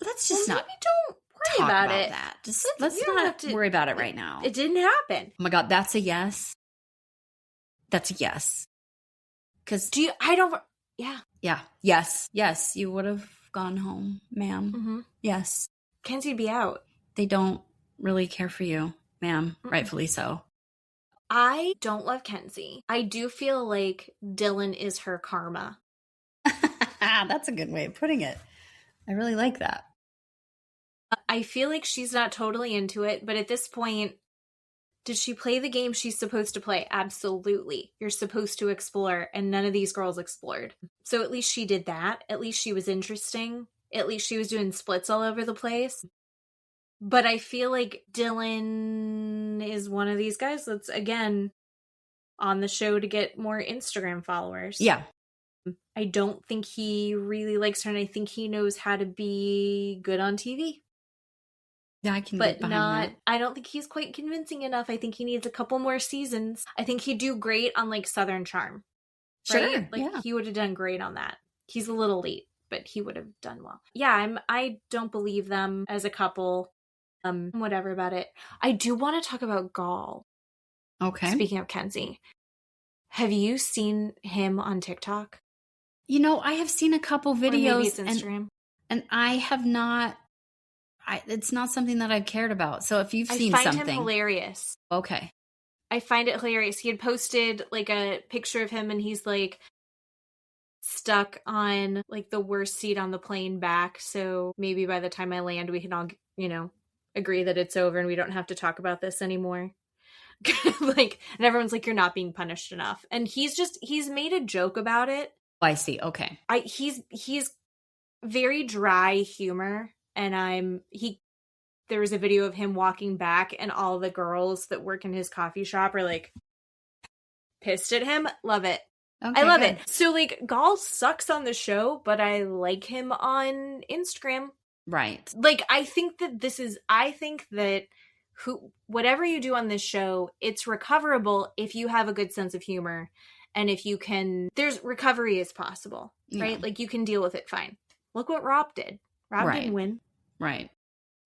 let's just not don't worry about it. That. Let's not worry about it right now. It didn't happen. Oh my God, that's a yes. That's a yes. Because yeah. Yes, you would have gone home, ma'am. Mm-hmm. Yes. Kenzie'd be out. They don't really care for you, ma'am. Mm-mm. Rightfully so. I don't love Kenzie. I do feel like Dylan is her karma. That's a good way of putting it. I really like that. I feel like she's not totally into it, but at this point, did she play the game she's supposed to play? Absolutely. You're supposed to explore, and none of these girls explored. So at least she did that. At least she was interesting. At least she was doing splits all over the place. But I feel like Dylan is one of these guys that's, again, on the show to get more Instagram followers. Yeah. I don't think he really likes her, and I think he knows how to be good on TV. Yeah, I can but get behind that. I don't think he's quite convincing enough. I think he needs a couple more seasons. I think he'd do great on like Southern Charm. Sure, right? Like yeah. he would have done great on that. He's a little late, but he would have done well. Yeah, I don't believe them as a couple. Whatever about it. I do want to talk about Gall. Okay. Speaking of Kenzie, have you seen him on TikTok? You know, I have seen a couple videos. Or maybe it's Instagram. And I have not. It's not something that I've cared about. So if you've seen something, I find him hilarious. Okay. I find it hilarious. He had posted like a picture of him, and he's like stuck on like the worst seat on the plane back. So maybe by the time I land, we can all, agree that it's over and we don't have to talk about this anymore. Like, and everyone's like, you're not being punished enough. And he's made a joke about it. I see. Okay. He's very dry humor, and there was a video of him walking back, and all the girls that work in his coffee shop are like pissed at him. Love it. Okay, I love good. it. So like Gall sucks on the show, but I like him on Instagram. Right. Like I think that whatever you do on this show, it's recoverable if you have a good sense of humor, and if you can, recovery is possible, right? Yeah. Like you can deal with it fine. Look what Rob did. Rob Right. didn't win. Right.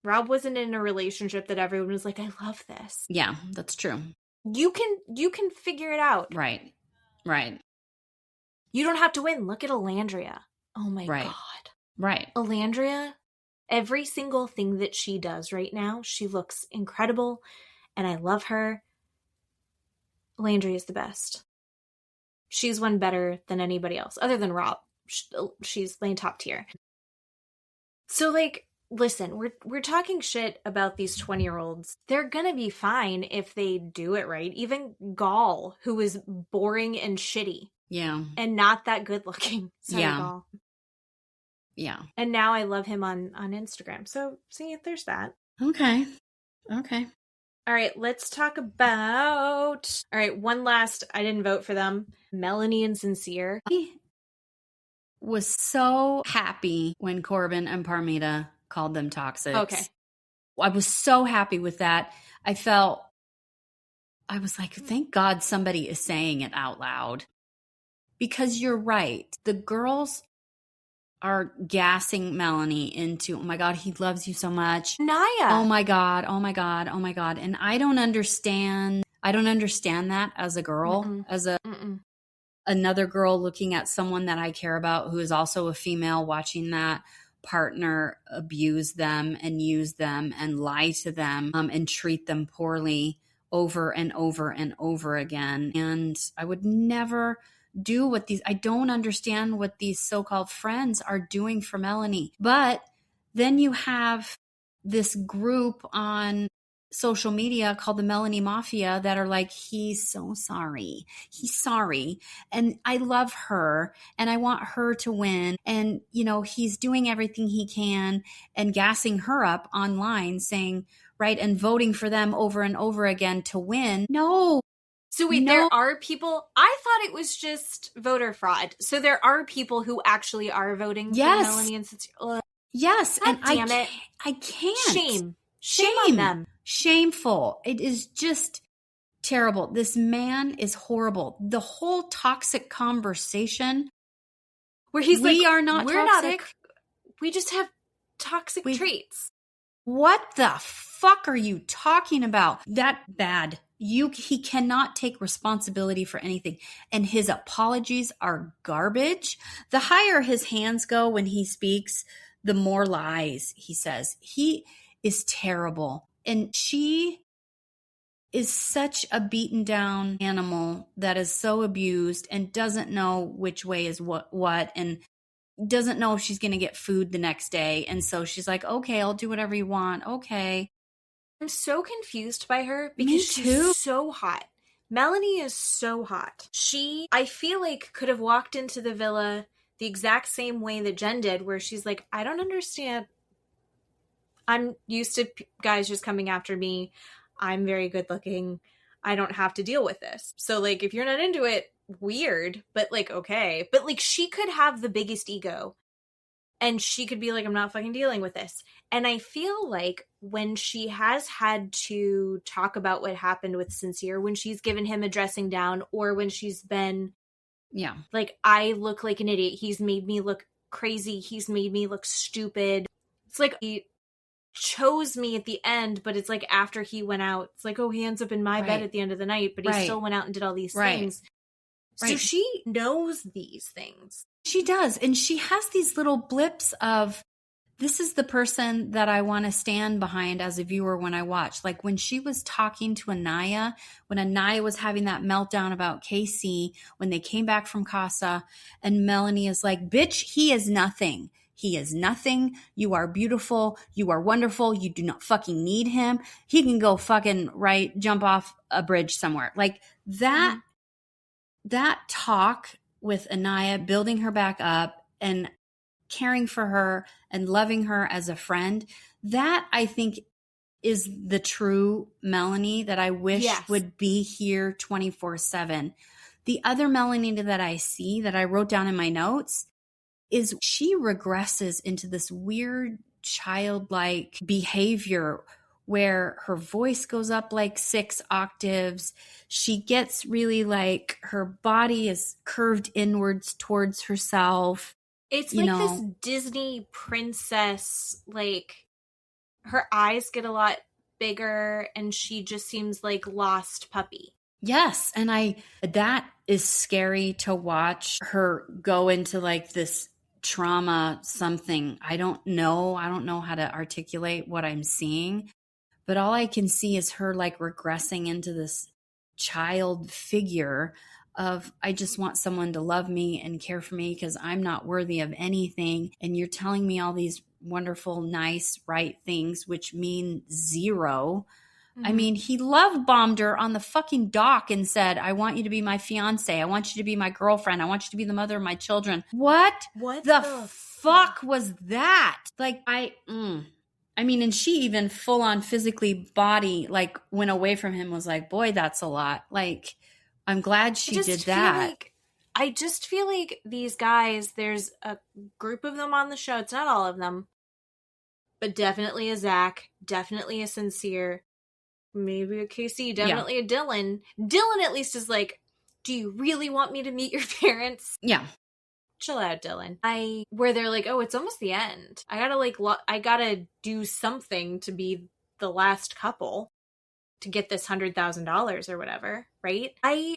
Rob wasn't in a relationship that everyone was like, I love this. Yeah, that's true. You can figure it out. Right. Right. You don't have to win. Look at Alandria. Oh my Right. God. Right. Alandria, every single thing that she does right now, she looks incredible, and I love her. Alandria is the best. She's won better than anybody else, other than Rob. She's laying top tier. So, like, listen, we're talking shit about these 20-year-olds. They're gonna be fine if they do it right. Even Gall, who is boring and shitty. Yeah. And not that good looking. Sorry, Yeah. Gall. Yeah. And now I love him on Instagram. So, see, there's that. Okay. Okay. All right, let's talk about... All right, one last... I didn't vote for them. Melanie and Sincere. I was so happy when Corbin and Parmida called them toxics. Okay. I was so happy with that. I was like, thank God somebody is saying it out loud. Because you're right. The girls are gassing Melanie into, oh my God, he loves you so much. Naya. Oh my God, oh my God, oh my God. And I don't understand that as a girl, as another girl looking at someone that I care about who is also a female, watching that partner abuse them and use them and lie to them and treat them poorly over and over and over again. And I would never do I don't understand what these so-called friends are doing for Melanie. But then you have this group on social media called the Melanie Mafia that are like, he's so sorry. He's sorry. And I love her and I want her to win. And, he's doing everything he can and gassing her up online saying, right, and voting for them over and over again to win. No. So wait, there are people, I thought it was just voter fraud. So there are people who actually are voting for Melanie and Sincere. Yes. God and damn it. I can't. Shame on them. Shameful. It is just terrible. This man is horrible. The whole toxic conversation where he's we are not toxic. We just have toxic traits. What the fuck are you talking about? That bad. He cannot take responsibility for anything. And his apologies are garbage. The higher his hands go when he speaks, the more lies he says. He is terrible. And she is such a beaten down animal that is so abused and doesn't know which way is what and doesn't know if she's going to get food the next day. And so she's like, okay, I'll do whatever you want. Okay. I'm so confused by her because she's so hot. Melanie is so hot. I feel like, could have walked into the villa the exact same way that Jen did, where she's like, I don't understand. I'm used to guys just coming after me. I'm very good looking. I don't have to deal with this. So, like, if you're not into it, weird, but, like, okay. But, like, she could have the biggest ego. And she could be like, I'm not fucking dealing with this. And I feel like when she has had to talk about what happened with Sincere, when she's given him a dressing down, or when she's been like, I look like an idiot. He's made me look crazy. He's made me look stupid. It's like he chose me at the end, but it's like after he went out, it's like, oh, he ends up in my bed at the end of the night, but he still went out and did all these things. So she knows these things. She does. And she has these little blips of, this is the person that I want to stand behind as a viewer when I watch. Like when she was talking to Anaya, when Anaya was having that meltdown about Casey, when they came back from Casa, and Melanie is like, bitch, he is nothing. He is nothing. You are beautiful. You are wonderful. You do not fucking need him. He can go fucking jump off a bridge somewhere. Like that, that talk with Anaya, building her back up and caring for her and loving her as a friend, that I think is the true Melanie that I wish would be here 24/7. The other Melanie that I see, that I wrote down in my notes, is she regresses into this weird childlike behavior where her voice goes up like 6 octaves. She gets really like, her body is curved inwards towards herself. It's like this Disney princess, like her eyes get a lot bigger and she just seems like lost puppy. Yes. And that is scary to watch her go into like this trauma something. I don't know how to articulate what I'm seeing, but all I can see is her like regressing into this child figure of, I just want someone to love me and care for me because I'm not worthy of anything. And you're telling me all these wonderful, nice, right things, which mean zero. I mean, he love bombed her on the fucking dock and said, I want you to be my fiance. I want you to be my girlfriend. I want you to be the mother of my children. What the fuck was that? Like, I mean, and she even full on physically like went away from him, was like, boy, that's a lot. Like, I'm glad she did that. I just feel like these guys, there's a group of them on the show. It's not all of them, but definitely a Zach, definitely a Sincere, maybe a Casey, definitely a Dylan. Dylan at least is like, do you really want me to meet your parents? Yeah. Chill out, Dylan. Where they're like, oh, it's almost the end. I gotta do something to be the last couple to get this $100,000 or whatever, right? I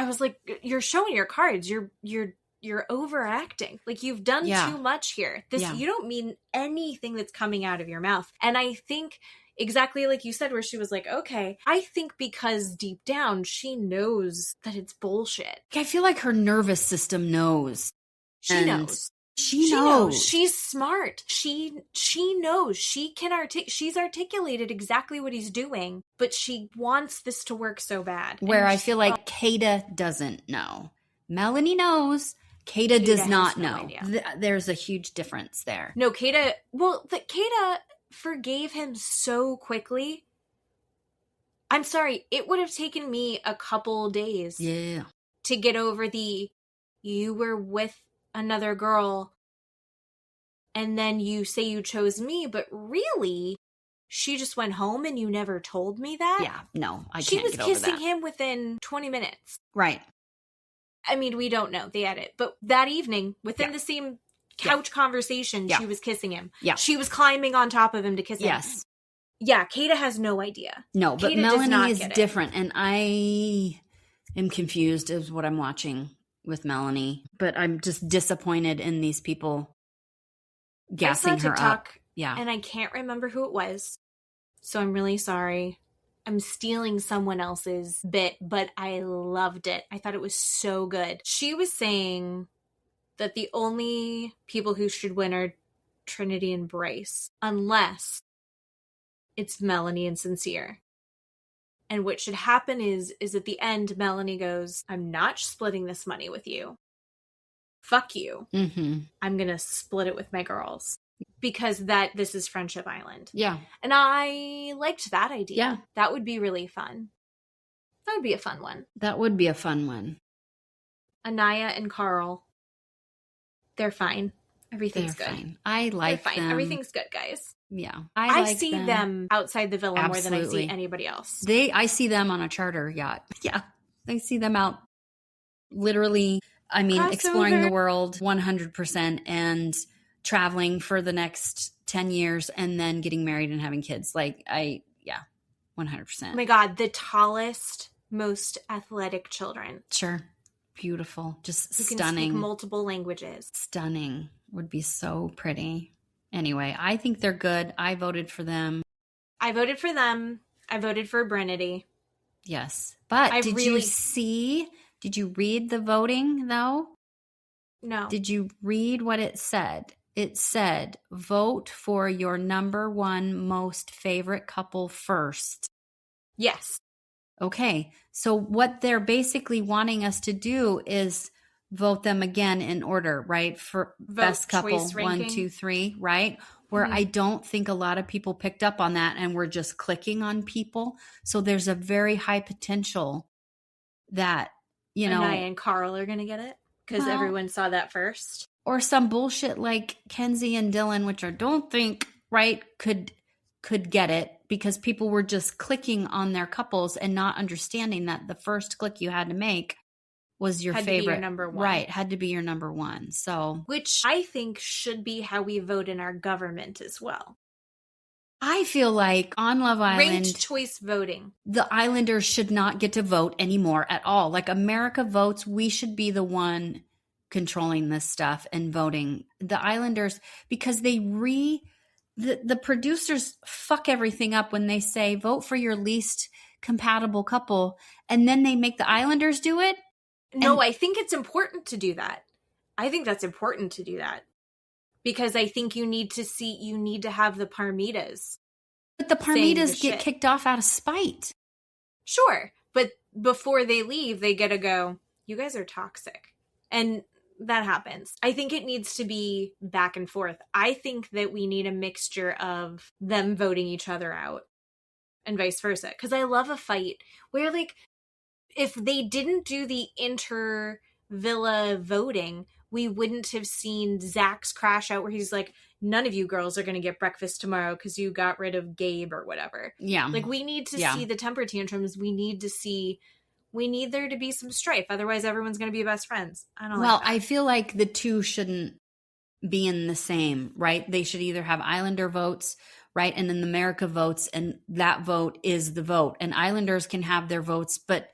was like, you're showing your cards. You're overacting. Like, you've done too much here. You don't mean anything that's coming out of your mouth. And I think exactly like you said, where she was like, okay, I think because deep down she knows that it's bullshit. I feel like her nervous system knows. She knows. She knows. She's smart. She knows. She's articulated exactly what he's doing, but she wants this to work so bad. Where I feel like Kayda doesn't know. Melanie knows. Kayda does not know. There's a huge difference there. No, Kayda forgave him so quickly. I'm sorry, it would have taken me a couple days to get over you were with another girl and then you say you chose me, but really she just went home and you never told me that? Yeah, no, I can't She was get over kissing that. him within 20 minutes. Right. I mean, we don't know the edit, but that evening, within the same couch conversation, she was kissing him. Yeah. She was climbing on top of him to kiss him. Yes. Yeah, Kayda has no idea. No, but Melanie is different, and I am confused as what I'm watching with Melanie, but I'm just disappointed in these people gassing her up. Yeah. And I can't remember who it was, so I'm really sorry. I'm stealing someone else's bit, but I loved it. I thought it was so good. She was saying that the only people who should win are Trinity and Bryce, unless it's Melanie and Sincere. And what should happen is at the end, Melanie goes, I'm not splitting this money with you. Fuck you. Mm-hmm. I'm going to split it with my girls. Because this is Friendship Island. Yeah. And I liked that idea. Yeah. That would be really fun. That would be a fun one. That would be a fun one. Anaya and Carl, they're fine. Everything's They're good. fine. I like They're fine. them. Everything's good, guys. Yeah. I like see them outside the villa more than I see anybody else. I see them on a charter yacht. Yeah. I see them out literally, exploring the world 100% and traveling for the next 10 years and then getting married and having kids. 100%. Oh my God, the tallest, most athletic children. Sure. Beautiful. Just who stunning. Can speak multiple languages. Stunning. Would be so pretty. Anyway, I think they're good. I voted for them. I voted for them. I voted for Brenity. Yes. But did you read the voting though? No. Did you read what it said? It said, vote for your number one most favorite couple first. Yes. Okay. So what they're basically wanting us to do is vote them again in order, right? For best couple, 1, 2, 3, right? Where I don't think a lot of people picked up on that and we're just clicking on people. So there's a very high potential that, Anaya and Carl are going to get it because everyone saw that first. Or some bullshit like Kenzie and Dylan, which I don't think, right, could get it because people were just clicking on their couples and not understanding that the first click you had to make was your favorite. To be your number one. Right, had to be your number one. So, which I think should be how we vote in our government as well. I feel like on Love Island, ranked choice voting, the Islanders should not get to vote anymore at all. Like America votes, we should be the one controlling this stuff and voting. The Islanders, because the producers fuck everything up when they say vote for your least compatible couple, and then they make the Islanders do it. No, I think it's important to do that. I think that's important to do that. Because I think you need to have the Parmidas. But the Parmidas get kicked off out of spite. Sure. But before they leave, they get to go, you guys are toxic. And that happens. I think it needs to be back and forth. I think that we need a mixture of them voting each other out and vice versa. Because I love a fight where, if they didn't do the inter-villa voting, we wouldn't have seen Zach's crash out where he's like, none of you girls are going to get breakfast tomorrow because you got rid of Gabe or whatever. Yeah. We need to see the temper tantrums. We need there to be some strife. Otherwise, everyone's going to be best friends. I feel like the two shouldn't be in the same, right? They should either have Islander votes, right? And then the America votes, and that vote is the vote. And Islanders can have their votes, but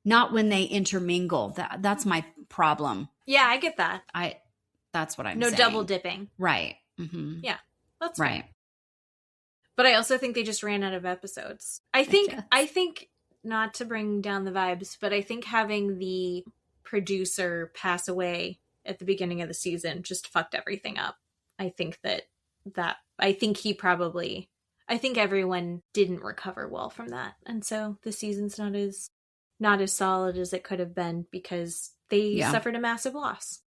not when they intermingle. That's my problem. Yeah, I get that. That's what I'm saying. No double dipping. Right. Mm-hmm. Yeah, that's right. Fine. But I also think they just ran out of episodes. I think not to bring down the vibes, but I think having the producer pass away at the beginning of the season just fucked everything up. I think everyone didn't recover well from that. And so the season's not as solid as it could have been because they suffered a massive loss.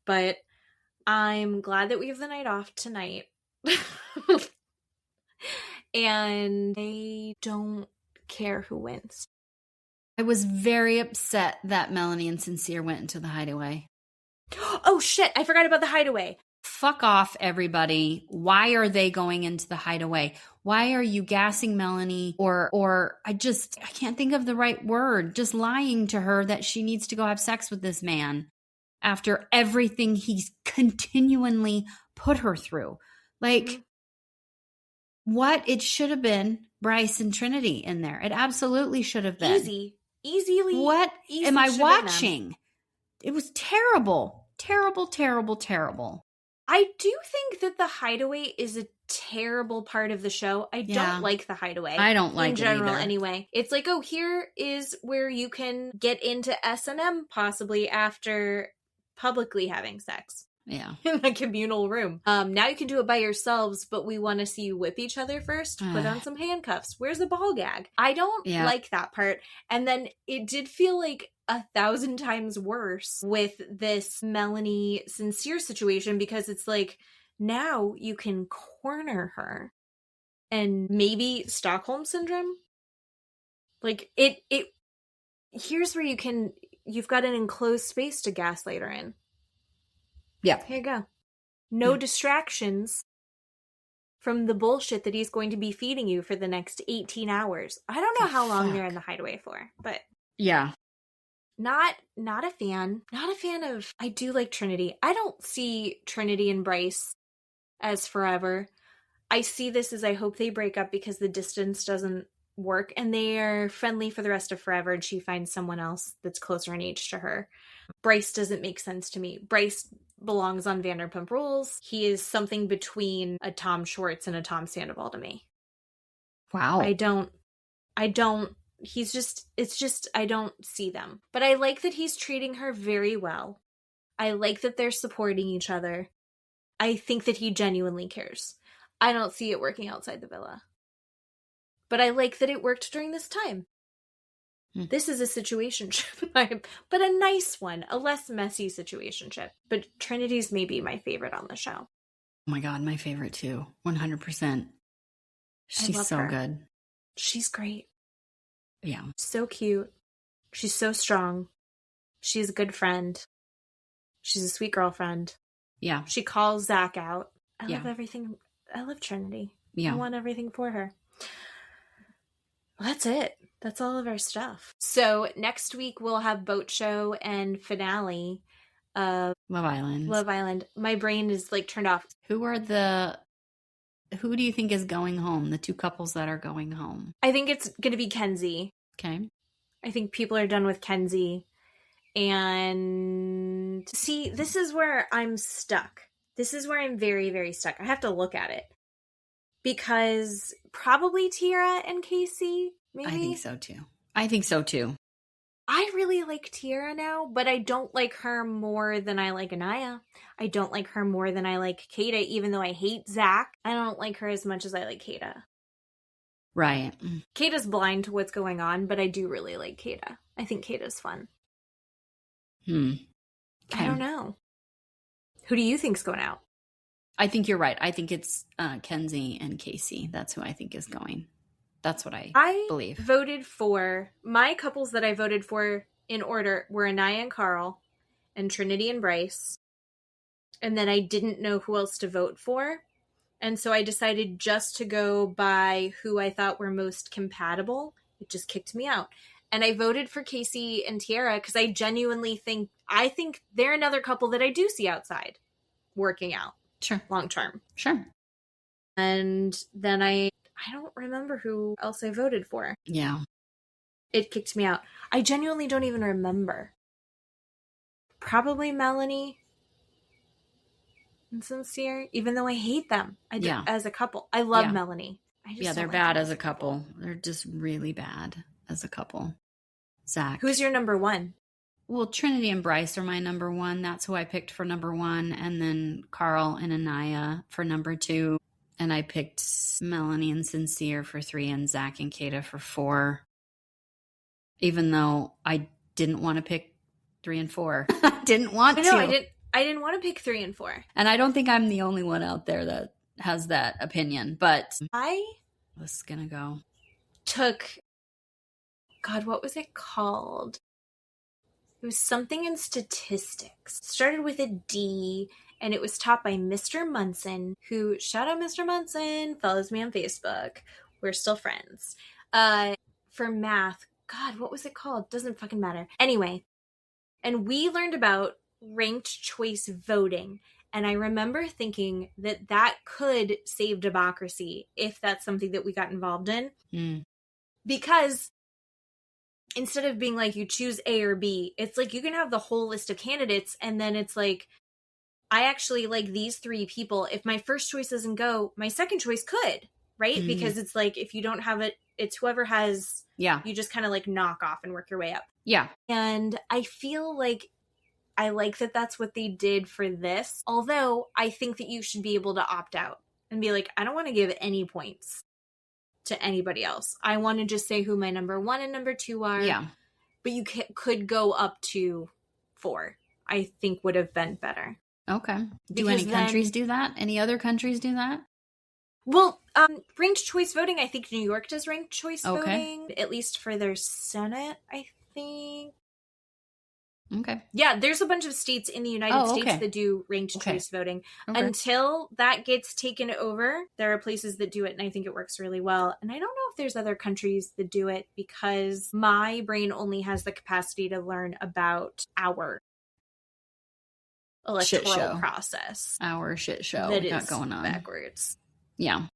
But I'm glad that we have the night off tonight. And they don't care who wins. I was very upset that Melanie and Sincere went into the Hideaway. Oh shit, I forgot about the Hideaway. Fuck off, everybody. Why are they going into the Hideaway? Why are you gassing Melanie or I can't think of the right word, just lying to her that she needs to go have sex with this man after everything he's continually put her through. What it should have been Bryce and Trinity in there. It absolutely should have been. Easily. What am I watching? It was terrible. Terrible, terrible, terrible. I do think that the Hideaway is a terrible part of the show. I don't like the Hideaway. I don't like in general it either. Anyway. It's like, here is where you can get into S&M possibly after publicly having sex. Yeah. In a communal room. Now you can do it by yourselves, but we want to see you whip each other first. Put on some handcuffs. Where's the ball gag? I don't like that part. And then it did feel like 1,000 times worse with this Melanie Sincere situation because it's like, now you can corner her and maybe Stockholm syndrome. Here's where you've got an enclosed space to gaslight her in. Yeah. Here you go. No distractions from the bullshit that he's going to be feeding you for the next 18 hours. I don't know how long they're in the Hideaway for, but yeah. Not a fan. Not a fan of... I do like Trinity. I don't see Trinity and Bryce as forever. I see this as I hope they break up because the distance doesn't work and they are friendly for the rest of forever and she finds someone else that's closer in age to her. Bryce doesn't make sense to me. Bryce belongs on Vanderpump Rules. He is something between a Tom Schwartz and a Tom Sandoval to me. Wow. I don't he's just, it's just, I don't see them. But I like that he's treating her very well. I like that they're supporting each other. I think that he genuinely cares. I don't see it working outside the villa. But I like that it worked during this time. This is a situationship, but a nice one, a less messy situationship. But Trinity's maybe my favorite on the show. Oh my God, my favorite too. 100%. She's so good. She's great. Yeah. So cute. She's so strong. She's a good friend. She's a sweet girlfriend. Yeah. She calls Zach out. I love everything. I love Trinity. Yeah. I want everything for her. Well, that's it. That's all of our stuff. So next week we'll have boat show and finale of Love Island. Love Island. My brain is like turned off. Who do you think is going home? The two couples that are going home. I think it's going to be Kenzie. Okay. I think people are done with Kenzie. And see, this is where I'm stuck. This is where I'm very, very stuck. I have to look at it. Because probably Tiara and Casey, maybe? I think so too. I really like Tiara now, but I don't like her more than I like Anaya. I don't like her more than I like Kayda, even though I hate Zach. I don't like her as much as I like Kayda. Right. Kayda's blind to what's going on, but I do really like Kayda. I think Kayda's fun. Okay. I don't know. Who do you think's going out? I think you're right. I think it's Kenzie and Casey. That's who I think is going. That's what I believe. Voted for, my couples that I voted for in order were Anaya and Carl and Trinity and Bryce. And then I didn't know who else to vote for. And so I decided just to go by who I thought were most compatible. It just kicked me out. And I voted for Casey and Tiara because I genuinely think they're another couple that I do see outside working out. Sure. Long term. Sure. And then I don't remember who else I voted for. Yeah. It kicked me out. I genuinely don't even remember. Probably Melanie and Sincere, even though I hate them as a couple. I love Melanie. They're bad as a couple. They're just really bad as a couple. Zach. Who's your number one? Well, Trinity and Bryce are my number one. That's who I picked for number one. And then Carl and Anaya for number two. And I picked Melanie and Sincere for 3 and Zach and Kayda for 4. Even though I didn't want to pick 3 and 4. I didn't want to. I didn't want to pick 3 and 4. And I don't think I'm the only one out there that has that opinion. But I was going to go. God, what was it called? It was something in statistics. It started with a D, and it was taught by Mr. Munson, who, shout out Mr. Munson, follows me on Facebook. We're still friends. For math, God, what was it called? Doesn't fucking matter. Anyway, and we learned about ranked choice voting, and I remember thinking that could save democracy if that's something that we got involved in. Because instead of being like you choose A or B, it's like you can have the whole list of candidates, and then it's like, I actually like these 3 people. If my first choice doesn't go, my second choice could, right? Because it's like, if you don't have it, it's whoever has, you just kind of like knock off and work your way up. Yeah. And I feel like I like that that's what they did for this. Although I think that you should be able to opt out and be like, I don't want to give any points to anybody else. I want to just say who my number 1 and number 2 are. Yeah. But you could go up to 4. I think would have been better. Okay. Do any countries do that? Any other countries do that? Well, ranked choice voting, I think New York does ranked choice voting, at least for their Senate, I think. Okay. Yeah, there's a bunch of states in the United States that do ranked choice voting. Okay. Until that gets taken over, there are places that do it, and I think it works really well. And I don't know if there's other countries that do it, because my brain only has the capacity to learn about our electoral process. Our shit show that is is going on backwards. Yeah.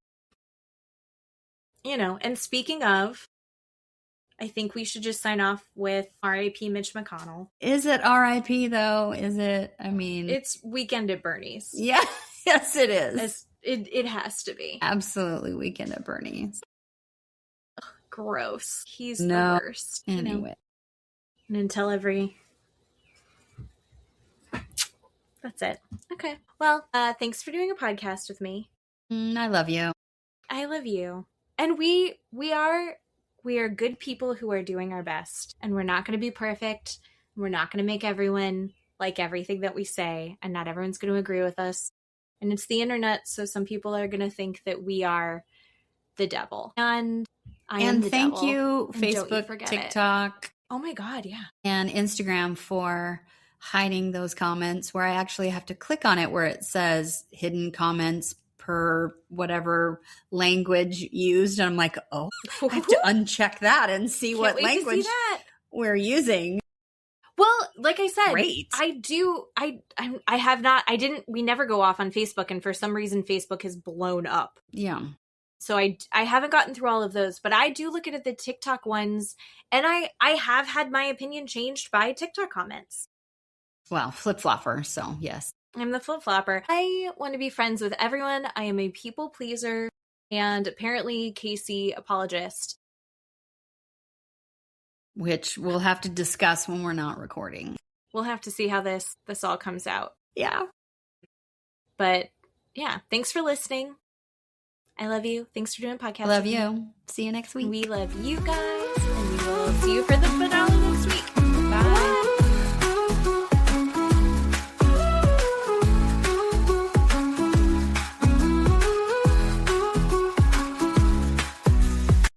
You know, and speaking of, I think we should just sign off with R.I.P. Mitch McConnell. Is it R.I.P. though? Is it? I mean, it's Weekend at Bernie's. Yeah, yes, it is. It has to be. Absolutely, Weekend at Bernie's. Ugh, gross. He's the worst. Anyway, you know? And until that's it. Okay. Well, thanks for doing a podcast with me. I love you. I love you. And we are good people who are doing our best, and we're not going to be perfect. We're not going to make everyone like everything that we say, and not everyone's going to agree with us. And it's the internet, so some people are going to think that we are the devil. And I am the devil. Thank you, Facebook, TikTok. Oh my God, yeah. And Instagram for hiding those comments, where I actually have to click on it where it says hidden comments per whatever language used. And I'm like, oh, I have to uncheck that and see what language we're using. Well, like I said, Great. We never go off on Facebook, and for some reason Facebook has blown up. Yeah. So I haven't gotten through all of those, but I do look at the TikTok ones, and I have had my opinion changed by TikTok comments. Well, flip-flopper, so yes. I'm the flip-flopper. I want to be friends with everyone. I am a people pleaser, and apparently Casey apologist. Which we'll have to discuss when we're not recording. We'll have to see how this all comes out. Yeah. But yeah, thanks for listening. I love you. Thanks for doing a podcast. Love you. See you next week. We love you guys, and we will see you for the finale next week. Bye.